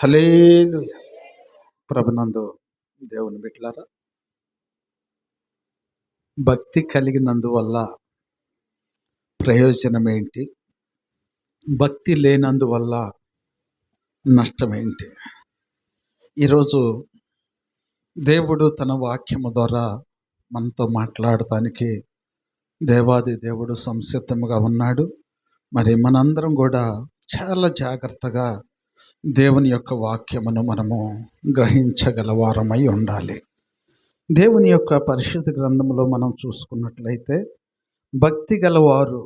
హల్లెలూయా. ప్రభునందు దేవుని బిడ్డలారా, భక్తి కలిగినందువల్ల ప్రయోజనం ఏంటి? భక్తి లేనందువల్ల నష్టం ఏంటి? ఈరోజు దేవుడు తన వాక్యము ద్వారా మనతో మాట్లాడటానికి దేవాది దేవుడు సంసిద్ధముగా ఉన్నాడు. మరి మనందరం కూడా చాలా జాగ్రత్తగా దేవుని యొక్క వాక్యమును మనము గ్రహించగల వారమై ఉండాలి. దేవుని యొక్క పరిశుద్ధ గ్రంథంలో మనం చూసుకున్నట్లయితే భక్తి గలవారు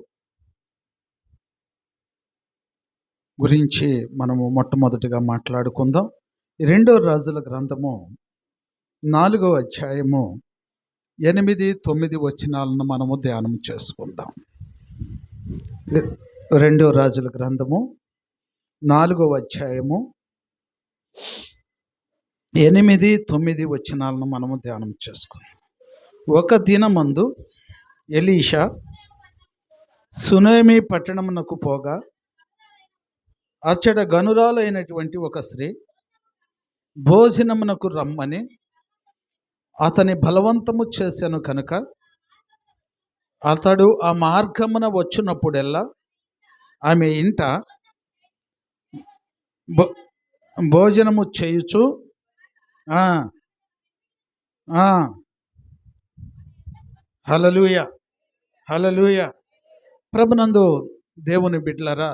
గురించి మనము మొట్టమొదటిగా మాట్లాడుకుందాం. 2 రాజుల గ్రంథము 4వ అధ్యాయము 8, 9 వచనాలను మనము ధ్యానం చేసుకుందాం. 2 రాజుల గ్రంథము 4వ అధ్యాయము 8, 9 వచనాలను మనము ధ్యానం చేసుకుందాం. ఒక దినమందు ఎలీషా సునేమి పట్టణమునకు పోగా అచ్చట గనురాలైనటువంటి ఒక స్త్రీ భోజనమునకు రమ్మని అతని బలవంతము చేశాను కనుక అతడు ఆ మార్గమున వచ్చినప్పుడెల్లా ఆమె ఇంట భోజనము చేయుచు హల్లెలూయా హల్లెలూయా. ప్రభునందు దేవుని బిడ్డలారా,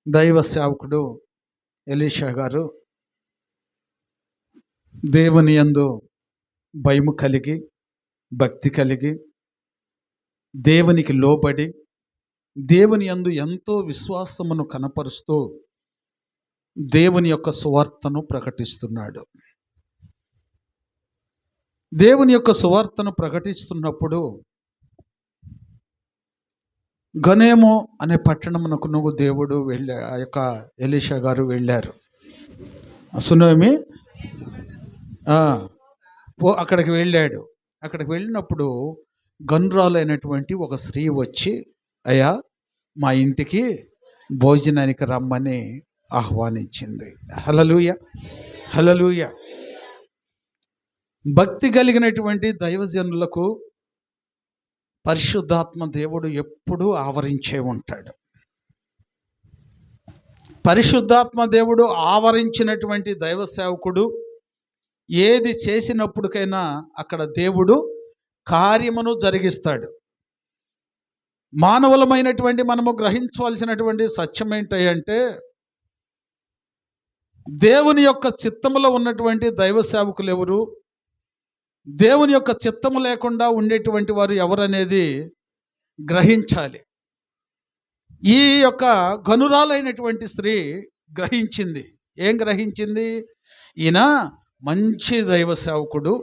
దైవ సేవకుడు ఎలీషా గారు దేవుని యందు భయము కలిగి, భక్తి కలిగి, దేవునికి లోబడి, దేవుని యందు ఎంతో విశ్వాసమును కనపరుస్తూ దేవుని యొక్క సువార్తను ప్రకటిస్తున్నాడు. దేవుని యొక్క సువార్తను ప్రకటిస్తున్నప్పుడు గనేము అనే పట్టణమునకు దేవుడు ఆ యొక్క ఎలీషా గారు వెళ్ళారు. సునేమి అక్కడికి వెళ్ళాడు. అక్కడికి వెళ్ళినప్పుడు గనురాలైనటువంటి ఒక స్త్రీ వచ్చి, అయ్యా మా ఇంటికి భోజనానికి రమ్మని ఆహ్వానించింది. హల్లెలూయా హల్లెలూయా. భక్తి కలిగినటువంటి దైవజనులకు పరిశుద్ధాత్మ దేవుడు ఎప్పుడూ ఆవరించే ఉంటాడు. పరిశుద్ధాత్మ దేవుడు ఆవరించినటువంటి దైవ సేవకుడు ఏది చేసినప్పటికైనా అక్కడ దేవుడు కార్యమును జరిగిస్తాడు. మానవులమైనటువంటి మనము గ్రహించవలసినటువంటి సత్యం ఏంటంటే, దేవుని యొక్క చిత్తములో ఉన్నటువంటి దైవ సేవకులు ఎవరు, దేవుని యొక్క చిత్తము లేకుండా ఉండేటువంటి వారు ఎవరనేది గ్రహించాలి. ఈ యొక్క గనురాలైనటువంటి స్త్రీ గ్రహించింది. ఏం గ్రహించింది? ఈయన మంచి దైవ సేవకుడు,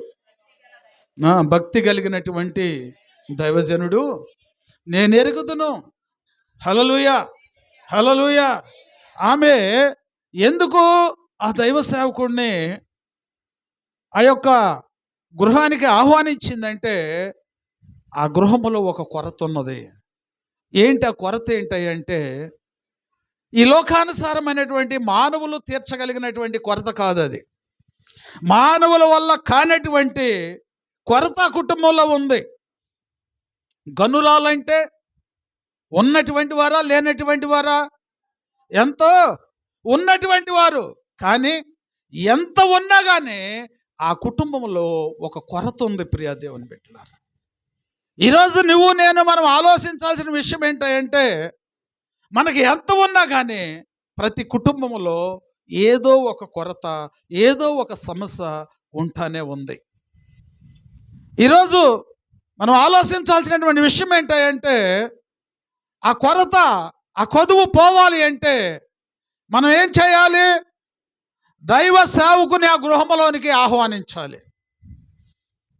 భక్తి కలిగినటువంటి దైవజనుడు, నేను ఎరుగుదును. హల్లెలూయా హల్లెలూయా. ఆమె ఎందుకు ఆ దైవ సేవకుడిని ఆ యొక్క గృహానికి ఆహ్వానించిందంటే, ఆ గృహములో ఒక కొరత ఉన్నది. ఏంటి ఆ కొరత? ఏంటంటే, ఈ లోకానుసారమైనటువంటి మానవులు తీర్చగలిగినటువంటి కొరత కాదు అది. మానవుల వల్ల కానటువంటి కొరత కుటుంబంలో ఉంది. గనురాలంటే ఉన్నటువంటి వారా, లేనటువంటి వారా? ఎంతో ఉన్నటువంటి వారు. కానీ ఎంత ఉన్నా కానీ ఆ కుటుంబంలో ఒక కొరత ఉంది. ప్రియ దేవుని బిడ్డలారా, ఈరోజు నువ్వు నేను మనం ఆలోచించాల్సిన విషయం ఏంటంటే, మనకి ఎంత ఉన్నా కానీ ప్రతి కుటుంబంలో ఏదో ఒక కొరత, ఏదో ఒక సమస్య ఉంటానే ఉంది. ఈరోజు మనం ఆలోచించాల్సినటువంటి విషయం ఏంటంటే, ఆ కొరత, ఆ కొదువు పోవాలి అంటే మనం ఏం చేయాలి? దైవ సేవకుని ఆ గృహంలోనికి ఆహ్వానించాలి.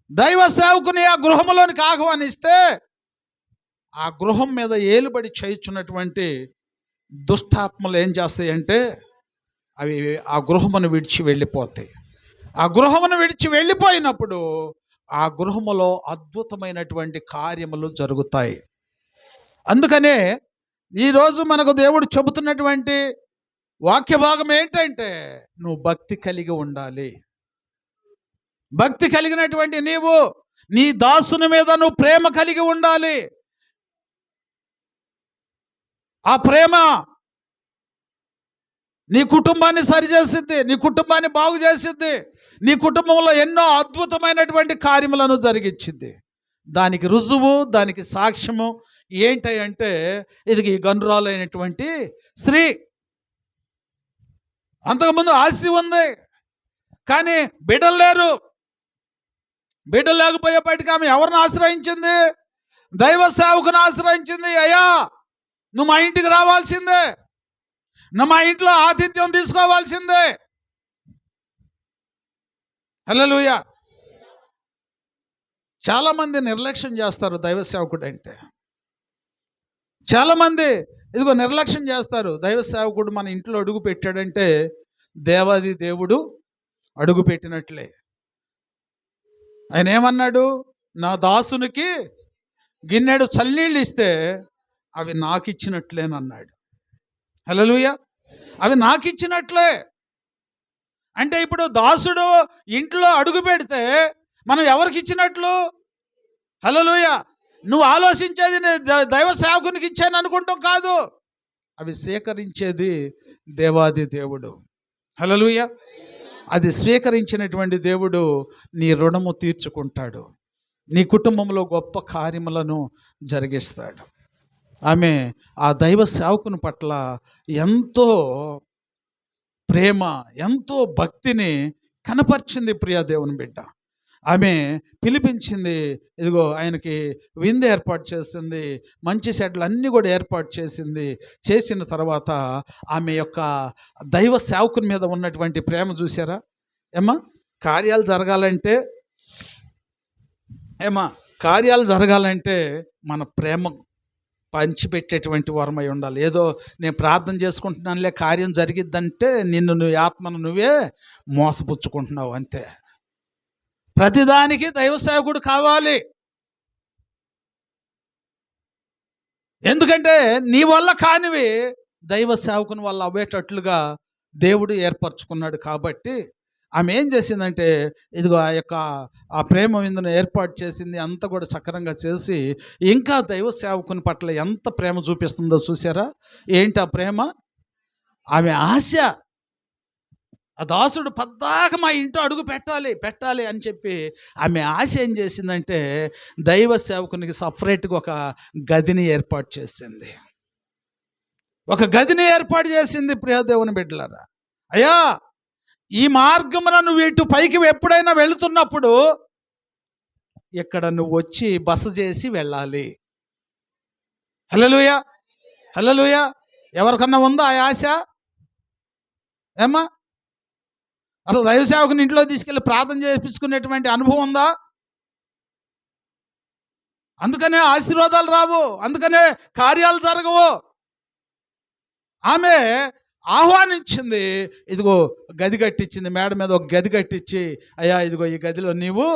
దైవ సేవకుని ఆ గృహంలోనికి ఆహ్వానిస్తే ఆ గృహం మీద ఏలుబడి చేయుచున్నటువంటి దుష్టాత్మలు ఏం చేస్తాయంటే, అవి ఆ గృహమును విడిచి వెళ్ళిపోతాయి. ఆ గృహమును విడిచి వెళ్ళిపోయినప్పుడు ఆ గృహములో అద్భుతమైనటువంటి కార్యములు జరుగుతాయి. అందుకనే ఈరోజు మనకు దేవుడు చెబుతున్నటువంటి వాక్య భాగం ఏంటంటే నువ్వు భక్తి కలిగి ఉండాలి. భక్తి కలిగినటువంటి నీవు నీ దాసుని మీద నువ్వు ప్రేమ కలిగి ఉండాలి. ఆ ప్రేమ నీ కుటుంబాన్ని సరిచేసిద్ది, నీ కుటుంబాన్ని బాగు చేసిద్ది, నీ కుటుంబంలో ఎన్నో అద్భుతమైనటువంటి కార్యములను జరిగించింది. దానికి రుజువు, దానికి సాక్ష్యము ఏంటంటే ఇది ఈ గనురాలైనటువంటి స్త్రీ. అంతకుముందు ఆస్తి ఉంది, కానీ బిడ్డలు లేరు. బిడ్డలు లేకపోయేపటికి ఆమె ఎవరిని ఆశ్రయించింది? దైవ సేవకుని ఆశ్రయించింది. అయ్యా, నువ్వు మా ఇంటికి రావాల్సిందే, నువ్వు మా ఇంట్లో ఆతిథ్యం తీసుకోవాల్సిందే. హల్లెలూయా. చాలామంది నిర్లక్ష్యం చేస్తారు దైవ సేవకుడు అంటే. చాలామంది ఇదిగో నిర్లక్ష్యం చేస్తారు. దైవ సేవకుడు మన ఇంట్లో అడుగు పెట్టాడంటే దేవాది దేవుడు అడుగు పెట్టినట్లే. ఆయన ఏమన్నాడు? నా దాసునికి గిన్నెడు చల్లనీళ్ళు ఇస్తే అవి నాకు ఇచ్చినట్లేనన్నాడు. హల్లెలూయా. అవి నాకు ఇచ్చినట్లే. అంటే ఇప్పుడు దాసుడు ఇంట్లో అడుగు పెడితే మనం ఎవరికి ఇచ్చినట్లు? హల్లెలూయా. నువ్వు ఆలోచించేది దైవ సేవకునికి ఇచ్చాను అనుకుంటాం కాదు, అవి స్వీకరించేది దేవాది దేవుడు. హల్లెలూయా. అది స్వీకరించినటువంటి దేవుడు నీ రుణము తీర్చుకుంటాడు, నీ కుటుంబంలో గొప్ప కార్యములను జరిగిస్తాడు. ఆమె ఆ దైవ సేవకుని పట్ల ఎంతో ప్రేమ, ఎంతో భక్తిని కనపరిచింది. ప్రియా దేవుని బిడ్డ, ఆమె పిలిపించింది. ఇదిగో ఆయనకి విందు ఏర్పాటు చేసింది, మంచి చెడ్లు అన్నీ కూడా ఏర్పాటు చేసింది. చేసిన తర్వాత ఆమె యొక్క దైవ సేవకుని మీద ఉన్నటువంటి ప్రేమ చూసారా? కార్యాలు జరగాలంటే మన ప్రేమ పంచిపెట్టేటువంటి వరమై ఉండాలి. ఏదో నేను ప్రార్థన చేసుకుంటున్నానులే కార్యం జరిగిద్దంటే నీ ఆత్మను నువ్వే మోసపుచ్చుకుంటున్నావు అంతే. ప్రతిదానికి దైవ సేవకుడు కావాలి. ఎందుకంటే నీ వల్ల కానివి దైవ సేవకుని వల్ల అవ్వేటట్లుగా దేవుడు ఏర్పరచుకున్నాడు. కాబట్టి ఆమె ఏం చేసిందంటే ఇదిగో ఆ ప్రేమ విందును ఏర్పాటు చేసింది. అంతా కూడా సక్రంగా చేసి ఇంకా దైవ సేవకుని పట్ల ఎంత ప్రేమ చూపిస్తుందో చూసారా? ఏంటి ఆ ప్రేమ? ఆమె ఆశ. ఆ దాసుడు పద్దాక మా ఇంట్లో అడుగు పెట్టాలి అని చెప్పి ఆమె ఆశ ఏం చేసిందంటే దైవ సేవకునికి సపరేట్గా ఒక గదిని ఏర్పాటు చేసింది. ప్రియ దేవుని బిడ్డలారా, అయ్యా, ఈ మార్గమున నువ్వు ఇటు పైకి ఎప్పుడైనా వెళుతున్నప్పుడు ఇక్కడ నువ్వు వచ్చి బస చేసి వెళ్ళాలి. హల్లెలూయా. హల్లెలూయా. ఎవరికన్నా ఉందా ఆ ఆశ? ఏమ్మా, అసలు దైవ సేవకుని ఇంట్లో తీసుకెళ్ళి ప్రార్థన చేయించుకునేటువంటి అనుభవం ఉందా? అందుకనే ఆశీర్వాదాలు రావు, అందుకనే కార్యాలు జరగవు. ఆమె ఆహ్వానించింది, ఇదిగో గది కట్టించింది, మేడ మీద ఒక గది కట్టించి, అయ్యా ఇదిగో ఈ గదిలో నీవు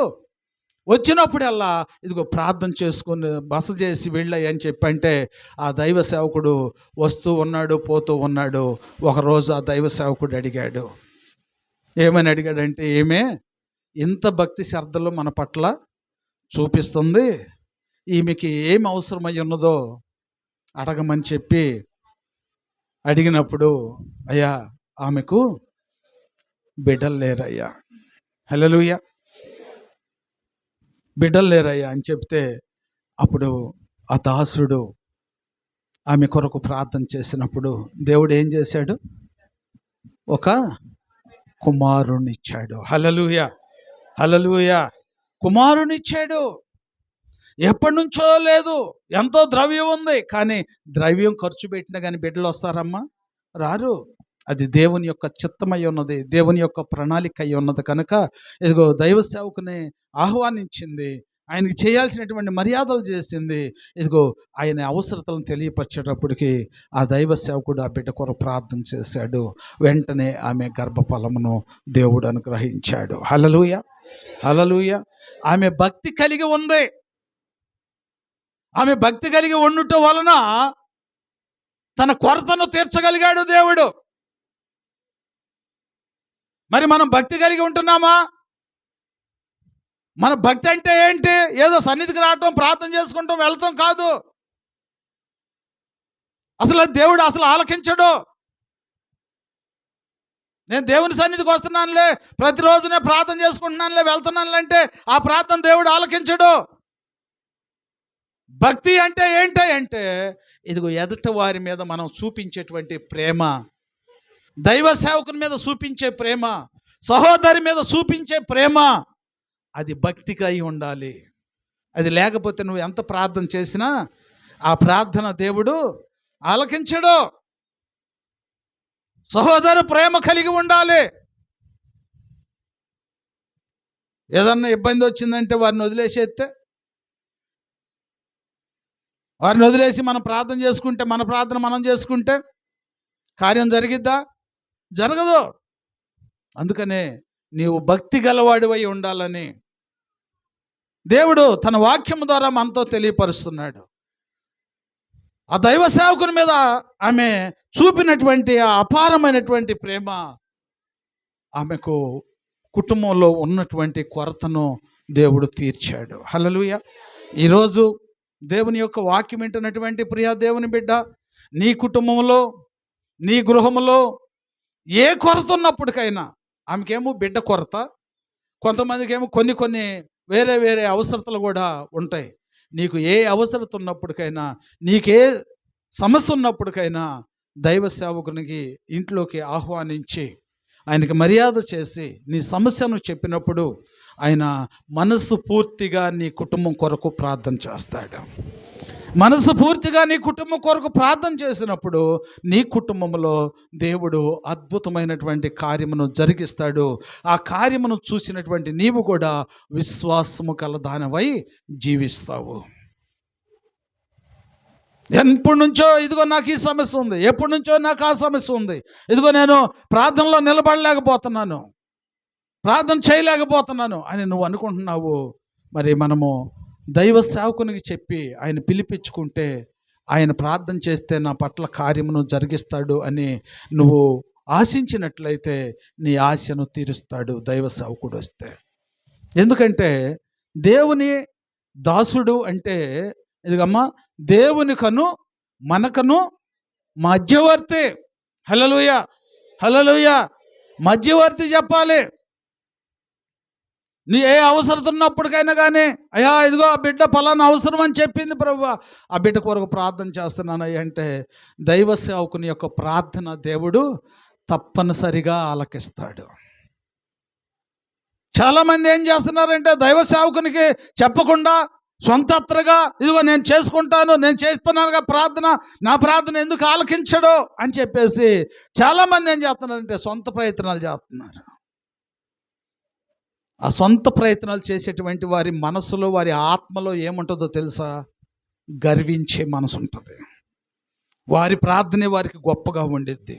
వచ్చినప్పుడల్లా ఇదిగో ప్రార్థన చేసుకుని బస చేసి వెళ్ళాయి అని చెప్పంటే ఆ దైవ సేవకుడు వస్తూ ఉన్నాడు, పోతూ ఉన్నాడు. ఒకరోజు ఆ దైవ సేవకుడు అడిగాడు. ఏమని అడిగాడంటే, ఏమే ఇంత భక్తి శ్రద్ధలు మన పట్ల చూపిస్తుంది, ఈమెకి ఏమి అవసరమై ఉన్నదో అడగమని చెప్పి అడిగినప్పుడు, అయ్యా ఆమెకు బిడ్డలు లేరయ్యా. హల్లెలూయా. బిడ్డలు లేరయ్యా అని చెప్తే అప్పుడు ఆ దాసుడు ఆమె కొరకు ప్రార్థన చేసినప్పుడు దేవుడు ఏం చేశాడు? ఒక కుమారునిచ్చాడు. హల్లెలూయా. హల్లెలూయా. కుమారునిచ్చాడు. ఎప్పటి నుంచో లేదు, ఎంతో ద్రవ్యం ఉంది, కానీ ద్రవ్యం ఖర్చు పెట్టినా కానీ బిడ్డలు వస్తారమ్మా? రారు. అది దేవుని యొక్క చిత్తమై ఉన్నది, దేవుని యొక్క ప్రణాళిక అయి ఉన్నది. కనుక ఇదిగో దైవ సేవకుని ఆహ్వానించింది, ఆయనకి చేయాల్సినటువంటి మర్యాదలు చేసింది. ఇదిగో ఆయన అవసరతలను తెలియపరిచేటప్పటికి ఆ దైవ సేవకుడు ఆ బిడ్డ కొరకు ప్రార్థన చేశాడు. వెంటనే ఆమె గర్భఫలమును దేవుడు అనుగ్రహించాడు. హల్లెలూయా. హల్లెలూయా. ఆమె భక్తి కలిగి ఉంది. ఆమె భక్తి కలిగి ఉండటం వలన తన కొరతను తీర్చగలిగాడు దేవుడు. మరి మనం భక్తి కలిగి ఉంటున్నామా? మన భక్తి అంటే ఏంటి? ఏదో సన్నిధికి రావటం, ప్రార్థన చేసుకుంటాం, వెళ్తాం కాదు. అసలు దేవుడు అసలు ఆలకించడు. నేను దేవుని సన్నిధికి వస్తున్నానులే, ప్రతిరోజునే ప్రార్థన చేసుకుంటున్నానులే, వెళ్తున్నానులే అంటే ఆ ప్రార్థన దేవుడు ఆలకించడు. భక్తి అంటే ఏంటి అంటే, ఇదిగో ఎదుట వారి మీద మనం చూపించేటువంటి ప్రేమ, దైవ సేవకుని మీద చూపించే ప్రేమ, సహోదరి మీద చూపించే ప్రేమ, అది భక్తికి అయి ఉండాలి. అది లేకపోతే నువ్వు ఎంత ప్రార్థన చేసినా ఆ ప్రార్థన దేవుడు ఆలకించడు. సహోదరు ప్రేమ కలిగి ఉండాలి. ఏదన్నా ఇబ్బంది వచ్చిందంటే వారిని వదిలేసేస్తే, వారిని వదిలేసి మనం ప్రార్థన చేసుకుంటే, మన ప్రార్థన మనం చేసుకుంటే కార్యం జరిగిద్దా? జరగదు. అందుకనే నీవు భక్తి గలవాడివై ఉండాలని దేవుడు తన వాక్యం ద్వారా మనతో తెలియపరుస్తున్నాడు. ఆ దైవ సేవకుని మీద ఆమె చూపినటువంటి ఆ అపారమైనటువంటి ప్రేమ ఆమెకు కుటుంబంలో ఉన్నటువంటి కొరతను దేవుడు తీర్చాడు. హల్లెలూయా. ఈరోజు దేవుని యొక్క వాక్యం వింటున్నటువంటి ప్రియా దేవుని బిడ్డ, నీ కుటుంబంలో, నీ గృహంలో ఏ కొరత ఉన్నప్పటికైనా, ఆమెకేమో బిడ్డ కొరత, కొంతమందికి ఏమో కొన్ని వేరే వేరే అవసరతలు కూడా ఉంటాయి. నీకు ఏ అవసరత ఉన్నప్పటికైనా, నీకే సమస్య ఉన్నప్పటికైనా దైవ సేవకునికి ఇంట్లోకి ఆహ్వానించి ఆయనకి మర్యాద చేసి నీ సమస్యను చెప్పినప్పుడు ఆయన మనసు పూర్తిగా నీ కుటుంబం కొరకు ప్రార్థన చేస్తాడు. మనసు పూర్తిగా నీ కుటుంబం కొరకు ప్రార్థన చేసినప్పుడు నీ కుటుంబంలో దేవుడు అద్భుతమైనటువంటి కార్యమును జరిగిస్తాడు. ఆ కార్యమును చూసినటువంటి నీవు కూడా విశ్వాసము కల దానివై జీవిస్తావు. ఎప్పటి నుంచో ఇదిగో నాకు ఈ సమస్య ఉంది, ఎప్పటి నుంచో నాకు ఆ సమస్య ఉంది, ఇదిగో నేను ప్రార్థనలో నిలబడలేకపోతున్నాను, ప్రార్థన చేయలేకపోతున్నాను అని నువ్వు అనుకుంటున్నావు. మరి మనము దైవ సేవకునికి చెప్పి ఆయన పిలిపించుకుంటే, ఆయన ప్రార్థన చేస్తే నా పట్ల కార్యమును జరిగిస్తాడు అని నువ్వు ఆశించినట్లయితే నీ ఆశను తీరుస్తాడు దైవ సేవకుడు వస్తే. ఎందుకంటే దేవుని దాసుడు అంటే ఇదిగమ్మా దేవునికను మనకను మధ్యవర్తి. హల్లెలూయా, హల్లెలూయా. మధ్యవర్తి చెప్పాలి. నీ ఏ అవసరం ఉన్నప్పటికైనా కానీ, అయ్యా ఇదిగో ఆ బిడ్డ ఫలానా అవసరం అని చెప్పింది ప్రభువా, ఆ బిడ్డ కొరకు ప్రార్థన చేస్తున్నానయ్య అంటే దైవ సేవకుని యొక్క ప్రార్థన దేవుడు తప్పనిసరిగా ఆలకిస్తాడు. చాలామంది ఏం చేస్తున్నారంటే దైవ సేవకునికి చెప్పకుండా సొంతత్రగా ఇదిగో నేను చేసుకుంటాను, నేను చేస్తున్నానుగా ప్రార్థన, నా ప్రార్థన ఎందుకు ఆలకించడో అని చెప్పేసి చాలామంది ఏం చేస్తున్నారంటే సొంత ప్రయత్నాలు చేస్తున్నారు. ఆ సొంత ప్రయత్నాలు చేసేటువంటి వారి మనసులో, వారి ఆత్మలో ఏముంటుందో తెలుసా? గర్వించే మనసు ఉంటుంది. వారి ప్రార్థనే వారికి గొప్పగా ఉండిద్ది,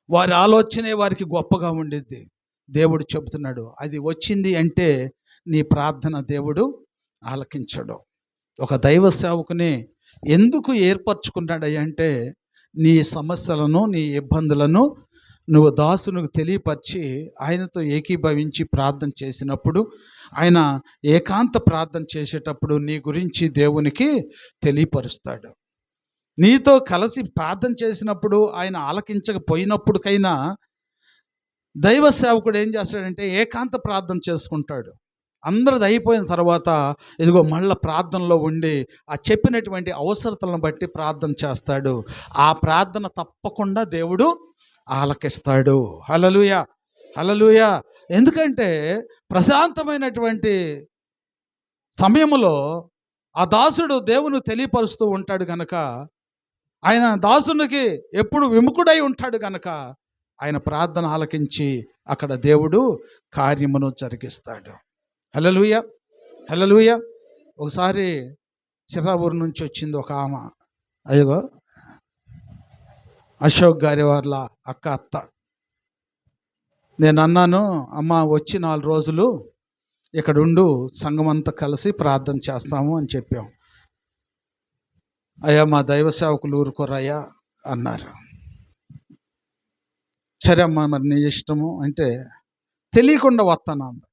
వారి ఆలోచనే వారికి గొప్పగా ఉండిద్ది. దేవుడు చెబుతున్నాడు, అది వచ్చింది అంటే నీ ప్రార్థన దేవుడు ఆలకించడు. ఒక దైవ సేవకుని ఎందుకు ఏర్పరచుకున్నాడు అంటే నీ సమస్యలను, నీ ఇబ్బందులను నువ్వు దాసునికి తెలియపరిచి ఆయనతో ఏకీభవించి ప్రార్థన చేసినప్పుడు, ఆయన ఏకాంత ప్రార్థన చేసేటప్పుడు నీ గురించి దేవునికి తెలియపరుస్తాడు. నీతో కలిసి ప్రార్థన చేసినప్పుడు ఆయన ఆలకించకపోయినప్పటికైనా దైవ సేవకుడు ఏం చేస్తాడంటే ఏకాంత ప్రార్థన చేసుకుంటాడు. అందరిది అయిపోయిన తర్వాత ఇదిగో మళ్ళీ ప్రార్థనలో ఉండి ఆ చెప్పినటువంటి అవసరతలను బట్టి ప్రార్థన చేస్తాడు. ఆ ప్రార్థన తప్పకుండా దేవుడు ఆలకిస్తాడు. హల్లెలూయా, హల్లెలూయా. ఎందుకంటే ప్రశాంతమైనటువంటి సమయంలో ఆ దాసుడు దేవుని తెలియపరుస్తూ ఉంటాడు గనక, ఆయన దాసునికి ఎప్పుడు విముఖుడై ఉంటాడు గనక ఆయన ప్రార్థన ఆలకించి అక్కడ దేవుడు కార్యమును జరిగిస్తాడు. హల్లెలూయా, హల్లెలూయా. ఒకసారి చిరావూరు నుంచి వచ్చింది ఒక ఆమె, అయ్యో అశోక్ గారి వాళ్ళ అత్త. నేను అన్నాను, అమ్మ వచ్చి 4 రోజులు ఇక్కడ ఉండు, సంఘమంతా కలిసి ప్రార్థన చేస్తాము అని చెప్పాం. అయ్యా మా దైవ సేవకులు ఊరుకోరయ్యా అన్నారు. సరే అమ్మ మరి నీ ఇష్టము అంటే తెలియకుండా వస్తాను అంది.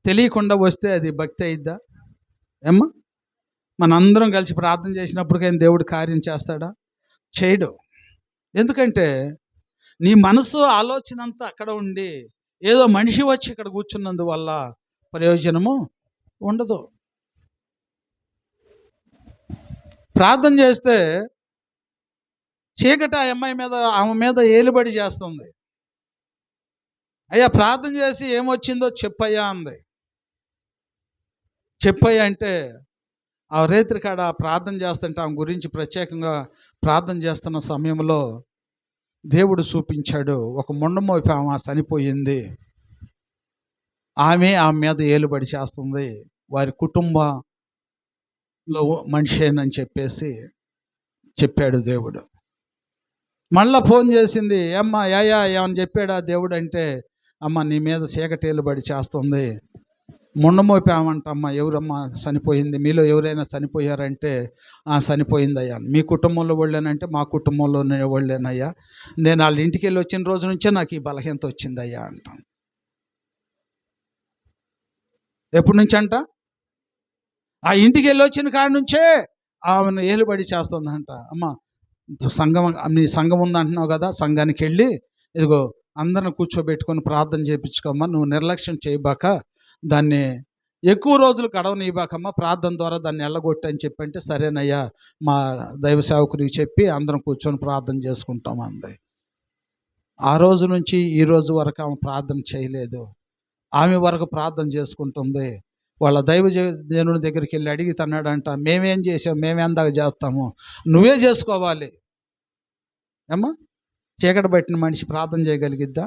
తెలియకుండా వస్తే అది భక్తి అయిద్దా ఏమ్మా? మనందరం కలిసి ప్రార్థన చేసినప్పటికైనా దేవుడు కార్యం చేస్తాడా? చేయడు. ఎందుకంటే నీ మనసు ఆలోచన అంతా అక్కడ ఉండి ఏదో మనిషి వచ్చి ఇక్కడ కూర్చున్నందువల్ల ప్రయోజనము ఉండదు. ప్రార్థన చేస్తే చీకటి ఆ అమ్మాయి మీద, ఆమె మీద ఏలుబడి చేస్తుంది. అయ్యా ప్రార్థన చేసి ఏమొచ్చిందో చెప్పయ్యా అంది. చెప్పయ్యా అంటే ఆ రేత్రి కాడ ప్రార్థన చేస్తుంటే ఆమె గురించి ప్రత్యేకంగా ప్రార్థన చేస్తున్న సమయంలో దేవుడు చూపించాడు. ఒక మొండమోపి ఆమె చనిపోయింది, ఆమె మీద ఏలుబడి చేస్తుంది, వారి కుటుంబంలో మనిషేనని చెప్పేసి చెప్పాడు దేవుడు. మళ్ళా ఫోన్ చేసింది, అమ్మ యాయా ఏమని చెప్పాడా దేవుడు అంటే, అమ్మ నీ మీద చీకటేలుబడి చేస్తుంది, మొండమోపామంటమ్మా. ఎవరమ్మా చనిపోయింది? మీలో ఎవరైనా చనిపోయారంటే చనిపోయిందయ్యా. మీ కుటుంబంలో వాళ్ళేనంటే మా కుటుంబంలోనే వాళ్ళేనయ్యా. నేను వాళ్ళ ఇంటికి వెళ్ళి వచ్చిన రోజు నుంచే నాకు ఈ బలహీనత వచ్చిందయ్యా అంటాను. ఎప్పటి నుంచి అంట? ఆ ఇంటికి వెళ్ళి వచ్చిన కాడి నుంచే ఆమెను ఏలుబడి చేస్తుందంట. అమ్మ సంఘం, నీ సంఘం ఉందంటున్నావు కదా, సంఘానికి వెళ్ళి ఇదిగో అందరిని కూర్చోబెట్టుకొని ప్రార్థన చేయించుకోమ్మా, నువ్వు నిర్లక్ష్యం చేయబాక, దాన్ని ఎక్కువ రోజులు గడవనీయబాకమ్మా, ప్రార్థన ద్వారా దాన్ని ఎల్లగొట్టి అని చెప్పంటే, సరేనయ్యా మా దైవ సేవకునికి చెప్పి అందరం కూర్చొని ప్రార్థన చేసుకుంటాం అంది. ఆ రోజు నుంచి ఈ రోజు వరకు ఆమె ప్రార్థన చేయలేదు. ఆమె వరకు ప్రార్థన చేసుకుంటుంది. వాళ్ళ దేవుని దగ్గరికి వెళ్ళి అడిగి తన్నాడంట, మేమేం చేసాం, మేమేందాక చేస్తాము, నువ్వే చేసుకోవాలి. ఏమ్మా, చీకటి పట్టిన మనిషి ప్రార్థన చేయగలిగిద్దా?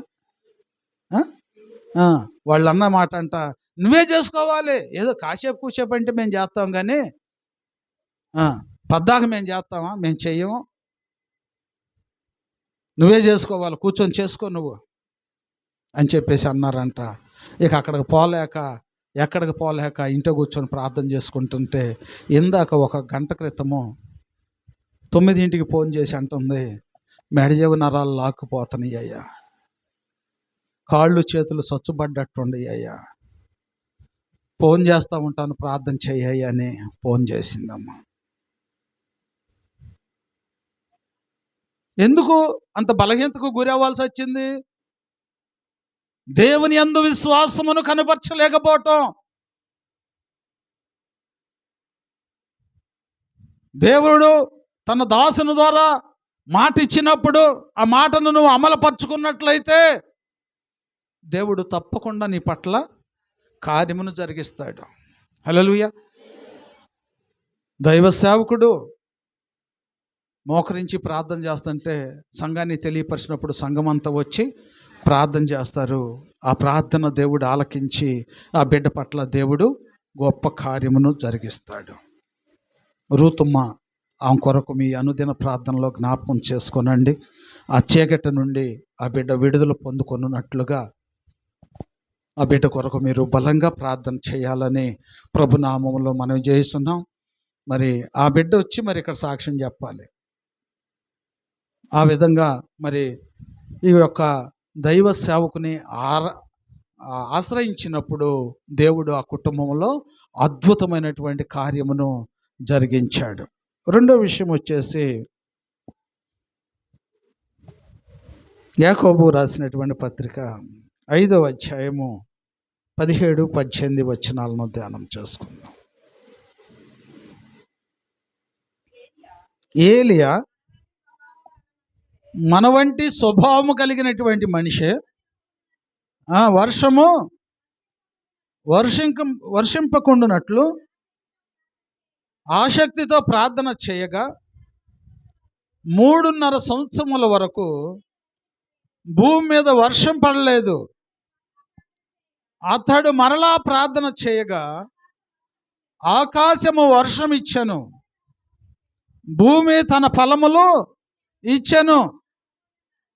వాళ్ళు అన్న మాట అంట, నువ్వే చేసుకోవాలి. ఏదో కాసేపు కూసేపు అంటే మేము చేస్తాం కానీ పద్దాక మేము చేస్తామా? మేము చెయ్యము. నువ్వే చేసుకోవాలి, కూర్చొని చేసుకో నువ్వు అని చెప్పేసి అన్నారంట. ఇక ఎక్కడికి పోలేక ఇంట్లో కూర్చొని ప్రార్థన చేసుకుంటుంటే, ఇందాక 1 గంట క్రితము 9ంటికి ఫోన్ చేసి అంటుంది, మెడజేవు నరాలు లాక్కుపోతున్నాయి అయ్యా, కాళ్ళు చేతులు సచ్చుబడ్డట్టుండి అయ్యా, ఫోన్ చేస్తూ ఉంటాను ప్రార్థన చెయ్యి అని ఫోన్ చేసిందమ్మా. ఎందుకు అంత బలహీనతకు గురవ్వాల్సి వచ్చింది? దేవుని యందు విశ్వాసమును కనపరచలేకపోవటం. దేవుడు తన దాసుని ద్వారా మాట ఇచ్చినప్పుడు ఆ మాటను నువ్వు అమలుపరుచుకున్నట్లయితే దేవుడు తప్పకుండా నీ పట్ల కార్యమును జరిగిస్తాడు. హల్లెలూయా. దైవ సేవకుడు మోకరించి ప్రార్థన చేస్తుంటే సంఘాన్ని తెలియపరిచినప్పుడు సంఘం అంతా వచ్చి ప్రార్థన చేస్తారు. ఆ ప్రార్థన దేవుడు ఆలకించి ఆ బిడ్డ పట్ల దేవుడు గొప్ప కార్యమును జరిగిస్తాడు. రూతుమ్మ, ఆమె కొరకు మీ అనుదిన ప్రార్థనలో జ్ఞాపకం చేసుకోనండి. ఆ చీకటి నుండి ఆ బిడ్డ విడుదల పొందుకొనున్నట్లుగా ఆ బిడ్డ కొరకు మీరు బలంగా ప్రార్థన చేయాలని ప్రభునామంలో మనం చేస్తున్నాం. మరి ఆ బిడ్డ వచ్చి మరి ఇక్కడ సాక్ష్యం చెప్పాలి. ఆ విధంగా మరి ఈ యొక్క దైవ సేవకుని ఆశ్రయించినప్పుడు దేవుడు ఆ కుటుంబంలో అద్భుతమైనటువంటి కార్యమును జరిగించాడు. రెండో విషయం వచ్చేసి యాకోబు రాసినటువంటి పత్రిక 5వ అధ్యాయము 17-18 వచనాలను ధ్యానం చేసుకుందాం. ఏలియా మన వంటి స్వభావము కలిగినటువంటి మనిషే. వర్షింపకుండునట్లు ఆసక్తితో ప్రార్థన చేయగా 3.5 సంవత్సరముల వరకు భూమి మీద వర్షం పడలేదు. అతడు మరలా ప్రార్థన చేయగా ఆకాశము వర్షం ఇచ్చెను, భూమి తన ఫలములు ఇచ్చెను.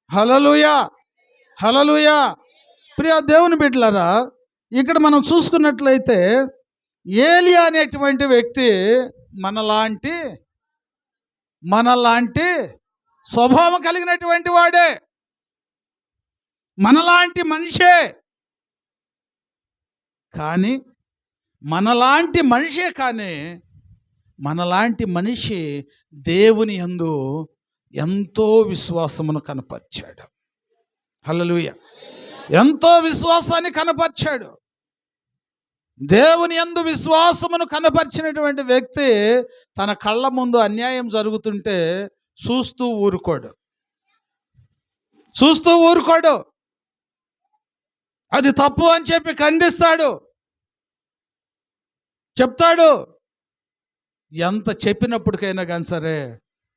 హల్లెలూయా, హల్లెలూయా. ప్రియ దేవుని బిడ్డలారా, ఇక్కడ మనం చూసుకున్నట్లయితే ఏలియా అనేటువంటి వ్యక్తి మనలాంటి స్వభావం కలిగినటువంటి వాడే. మనలాంటి మనిషే. కానీ మనలాంటి మనిషే కానీ మనలాంటి మనిషి దేవుని యందు ఎంతో విశ్వాసమును కనపరిచాడు. హల్లెలూయా. ఎంతో విశ్వాసాన్ని కనపరిచాడు. దేవుని యందు విశ్వాసమును కనపరిచినటువంటి వ్యక్తి తన కళ్ళ ముందు అన్యాయం జరుగుతుంటే చూస్తూ ఊరుకోడు. అది తప్పు అని చెప్పి ఖండిస్తాడు, చెప్తాడు. ఎంత చెప్పినప్పటికైనా కానీ సరే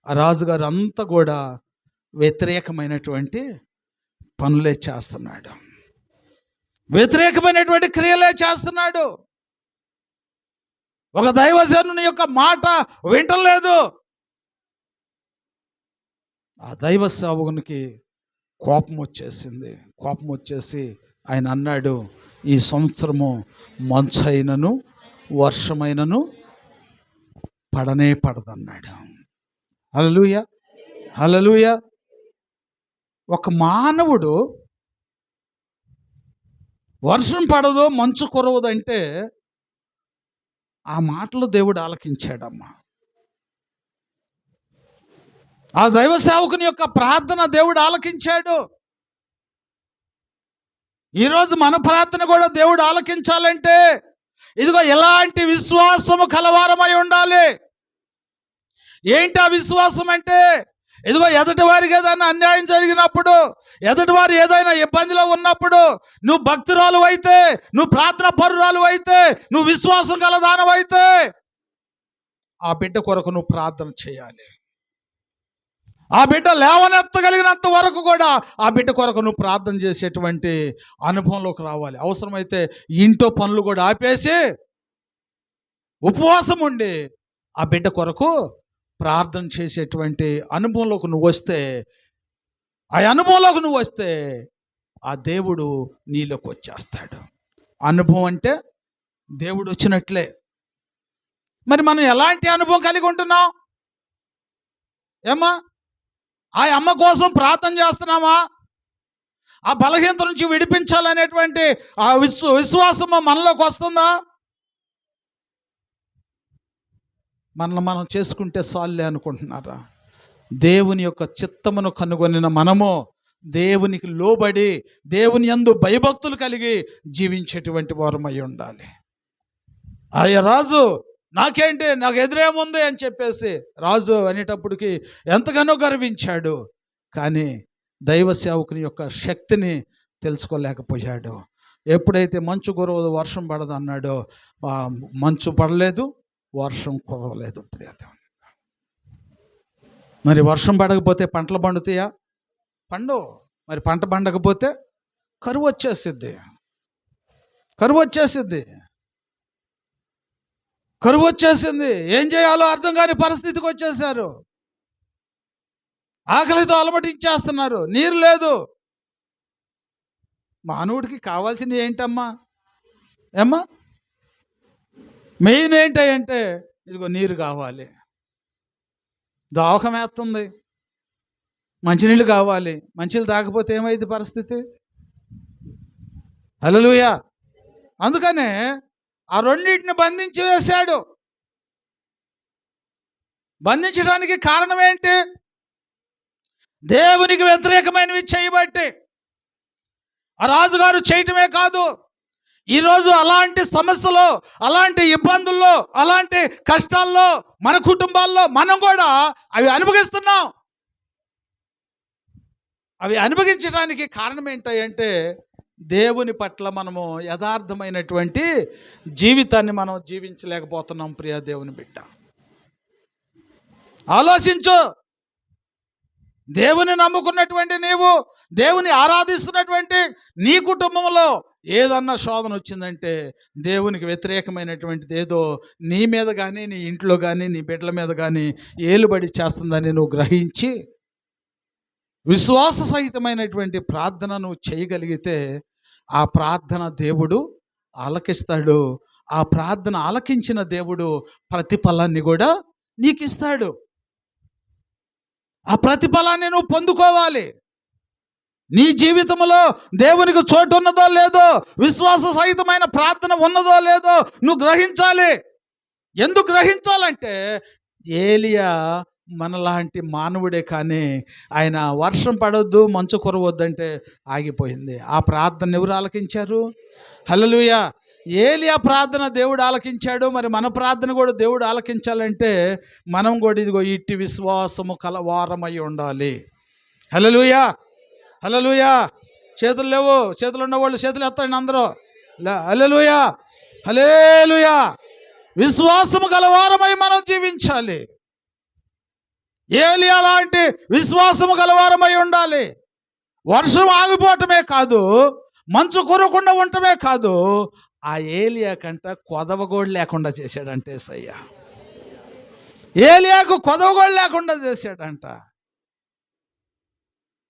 ఆ రాజుగారు అంతా కూడా వ్యతిరేకమైనటువంటి పనులే చేస్తున్నాడు, వ్యతిరేకమైనటువంటి క్రియలే చేస్తున్నాడు. ఒక దైవజనుని యొక్క మాట వింటలేదు. ఆ దైవ సేవకునికి కోపం వచ్చేసి ఆయన అన్నాడు, ఈ సంవత్సరము మంచు అయినను వర్షమైనను పడనే పడదన్నాడు. హల్లెలూయా, హల్లెలూయా. ఒక మానవుడు వర్షం పడదు మంచు కురవదు అంటే ఆ మాటలు దేవుడు ఆలకించాడమ్మా. ఆ దైవ సేవకుని యొక్క ప్రార్థన దేవుడు ఆలకించాడు. ఈరోజు మన ప్రార్థన కూడా దేవుడు ఆలకించాలంటే ఇదిగో ఎలాంటి విశ్వాసము కలవారమై ఉండాలి. ఏంటి ఆ విశ్వాసం అంటే, ఇదిగో ఎదుటి వారికి ఏదైనా అన్యాయం జరిగినప్పుడు, ఎదుటి వారు ఏదైనా ఇబ్బందిలో ఉన్నప్పుడు నువ్వు భక్తురాలు అయితే, నువ్వు ప్రార్థన పరురాలు అయితే, నువ్వు విశ్వాసం గల దానవైతే ఆ బిడ్డ కొరకు నువ్వు ప్రార్థన చేయాలి. ఆ బిడ్డ లేవనెత్తగలిగినంత వరకు కూడా ఆ బిడ్డ కొరకు నువ్వు ప్రార్థన చేసేటువంటి అనుభవంలోకి రావాలి. అవసరమైతే ఇంట్లో పనులు కూడా ఆపేసి ఉపవాసం ఉండి ఆ బిడ్డ కొరకు ప్రార్థన చేసేటువంటి అనుభవంలోకి నువ్వు వస్తే ఆ దేవుడు నీలోకి వచ్చేస్తాడు. అనుభవం అంటే దేవుడు వచ్చినట్లే. మరి మనం ఎలాంటి అనుభవం కలిగి ఉంటున్నాం? ఏమ్మా, ఆ అమ్మ కోసం ప్రార్థన చేస్తున్నామా? ఆ బలహీనత నుంచి విడిపించాలనేటువంటి ఆ విశ్వాసము మనలోకి వస్తుందా? మనల్ని మనం చేసుకుంటే సాల్లే అనుకుంటున్నారా? దేవుని యొక్క చిత్తమును కనుగొనిన మనము దేవునికి లోబడి దేవుని యందు భయభక్తులు కలిగి జీవించేటువంటి వారమై ఉండాలి. ఆయా రాజు నాకేంటి, నాకు ఎదురేముంది అని చెప్పేసి రాజు అనేటప్పటికి ఎంతగానో గర్వించాడు. కానీ దైవ సేవకుని యొక్క శక్తిని తెలుసుకోలేకపోయాడు. ఎప్పుడైతే మంచు కురవదు వర్షం పడదు అన్నాడో, మంచు పడలేదు, వర్షం కురవలేదు. మరి వర్షం పడకపోతే పంటలు పండుతాయా? పండు. మరి పంట పండకపోతే కరువు వచ్చేసింది. ఏం చేయాలో అర్థం కాని పరిస్థితికి వచ్చేసారు. ఆకలితో అలమటించేస్తున్నారు. నీరు లేదు. మానవుడికి కావాల్సింది ఏంటమ్మా? మెయిన్ ఏంటంటే ఇదిగో నీరు కావాలి. దాహం వేస్తుంది, మంచినీళ్ళు కావాలి. మంచినీళ్ళు తాగకపోతే ఏమైంది పరిస్థితి? హల్లెలూయా. అందుకనే ఆ రెండింటిని బంధించి వేశాడు. బంధించడానికి కారణం ఏంటి? దేవునికి వ్యతిరేకమైనవి చేయబట్టి. ఆ రాజుగారు చేయటమే కాదు, ఈరోజు అలాంటి సమస్యలో, అలాంటి ఇబ్బందుల్లో, అలాంటి కష్టాల్లో మన కుటుంబాల్లో మనం కూడా అవి అనుభవిస్తున్నాం. అవి అనుభవించడానికి కారణం ఏంటంటే దేవుని పట్ల మనము యథార్థమైనటువంటి జీవితాన్ని మనం జీవించలేకపోతున్నాం. ప్రియ దేవుని బిడ్డ, ఆలోచించు. దేవుని నమ్ముకున్నటువంటి నీవు, దేవుని ఆరాధిస్తున్నటువంటి నీ కుటుంబంలో ఏదన్నా శోధన వచ్చిందంటే దేవునికి వ్యతిరేకమైనటువంటిది ఏదో నీ మీద కానీ, నీ ఇంట్లో కానీ, నీ బిడ్డల మీద కానీ ఏలుబడి చేస్తుందని నువ్వు గ్రహించి విశ్వాస సహితమైనటువంటి ప్రార్థన నువ్వు చేయగలిగితే ఆ ప్రార్థన దేవుడు ఆలకిస్తాడు. ఆ ప్రార్థన ఆలకించిన దేవుడు ప్రతిఫలాన్ని కూడా నీకు ఇస్తాడు. ఆ ప్రతిఫలాన్ని నువ్వు పొందుకోవాలి. నీ జీవితంలో దేవునికి చోటు ఉన్నదో లేదో, విశ్వాస సహితమైన ప్రార్థన ఉన్నదో లేదో నువ్వు గ్రహించాలి. ఎందుకు గ్రహించాలంటే ఏలియా మనలాంటి మానవుడే, కానీ ఆయన వర్షం పడొద్దు మంచు కురవద్దంటే ఆగిపోయింది. ఆ ప్రార్థన ఎవరు ఆలకించారు? హల్లెలూయా. ఏలియా ప్రార్థన దేవుడు ఆలకించాడు. మరి మన ప్రార్థన కూడా దేవుడు ఆలకించాలంటే మనం కూడా ఇదిగో ఇట్టి విశ్వాసము కలవారమై ఉండాలి. హల్లెలూయా, హల్లెలూయా. చేతులు లేవు, చేతులు ఉన్నవాళ్ళు చేతులు ఎత్తండి అందరూ. హల్లెలూయా, హల్లెలూయా. విశ్వాసము గలవారమై మనం జీవించాలి. ఏలియా లాంటి విశ్వాసము గలవారమై ఉండాలి. వర్షం ఆగిపోవటమే కాదు, మంచు కురవకుండా ఉండటమే కాదు, ఆ ఏలియా కంట కొదవగోడు లేకుండా చేశాడంటే యేసయ్య. ఏలియాకు కొదవగోడు లేకుండా చేశాడంట.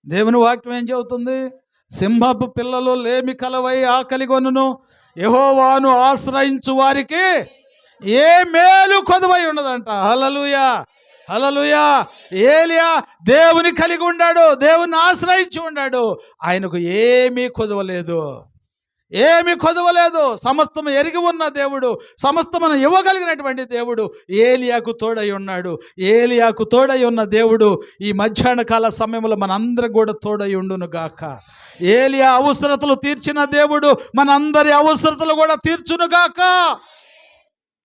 దేవుని వాక్యం ఏం చెబుతుంది? సింహపు పిల్లలు లేమి కలవై ఆకలిగొనును, యెహోవాను ఆశ్రయించు వారికి ఏ మేలు కొదువై ఉండదంట. హల్లెలూయా, హల్లెలూయా. ఏలియా దేవుని కలిగి ఉన్నాడు, దేవుని ఆశ్రయించి ఉన్నాడు. ఆయనకు ఏమీ కొదవలేదు, ఏమీ కొదవలేదు. సమస్తము ఎరిగి ఉన్న దేవుడు, సమస్తమును ఇవ్వగలిగినటువంటి దేవుడు ఏలియాకు తోడై ఉన్నాడు. ఏలియాకు తోడై ఉన్న దేవుడు ఈ మధ్యాహ్న కాల సమయంలో మనందరం కూడా తోడై ఉండును గాక. ఏలియా అవసరతలు తీర్చిన దేవుడు మనందరి అవసరతలు కూడా తీర్చును గాక.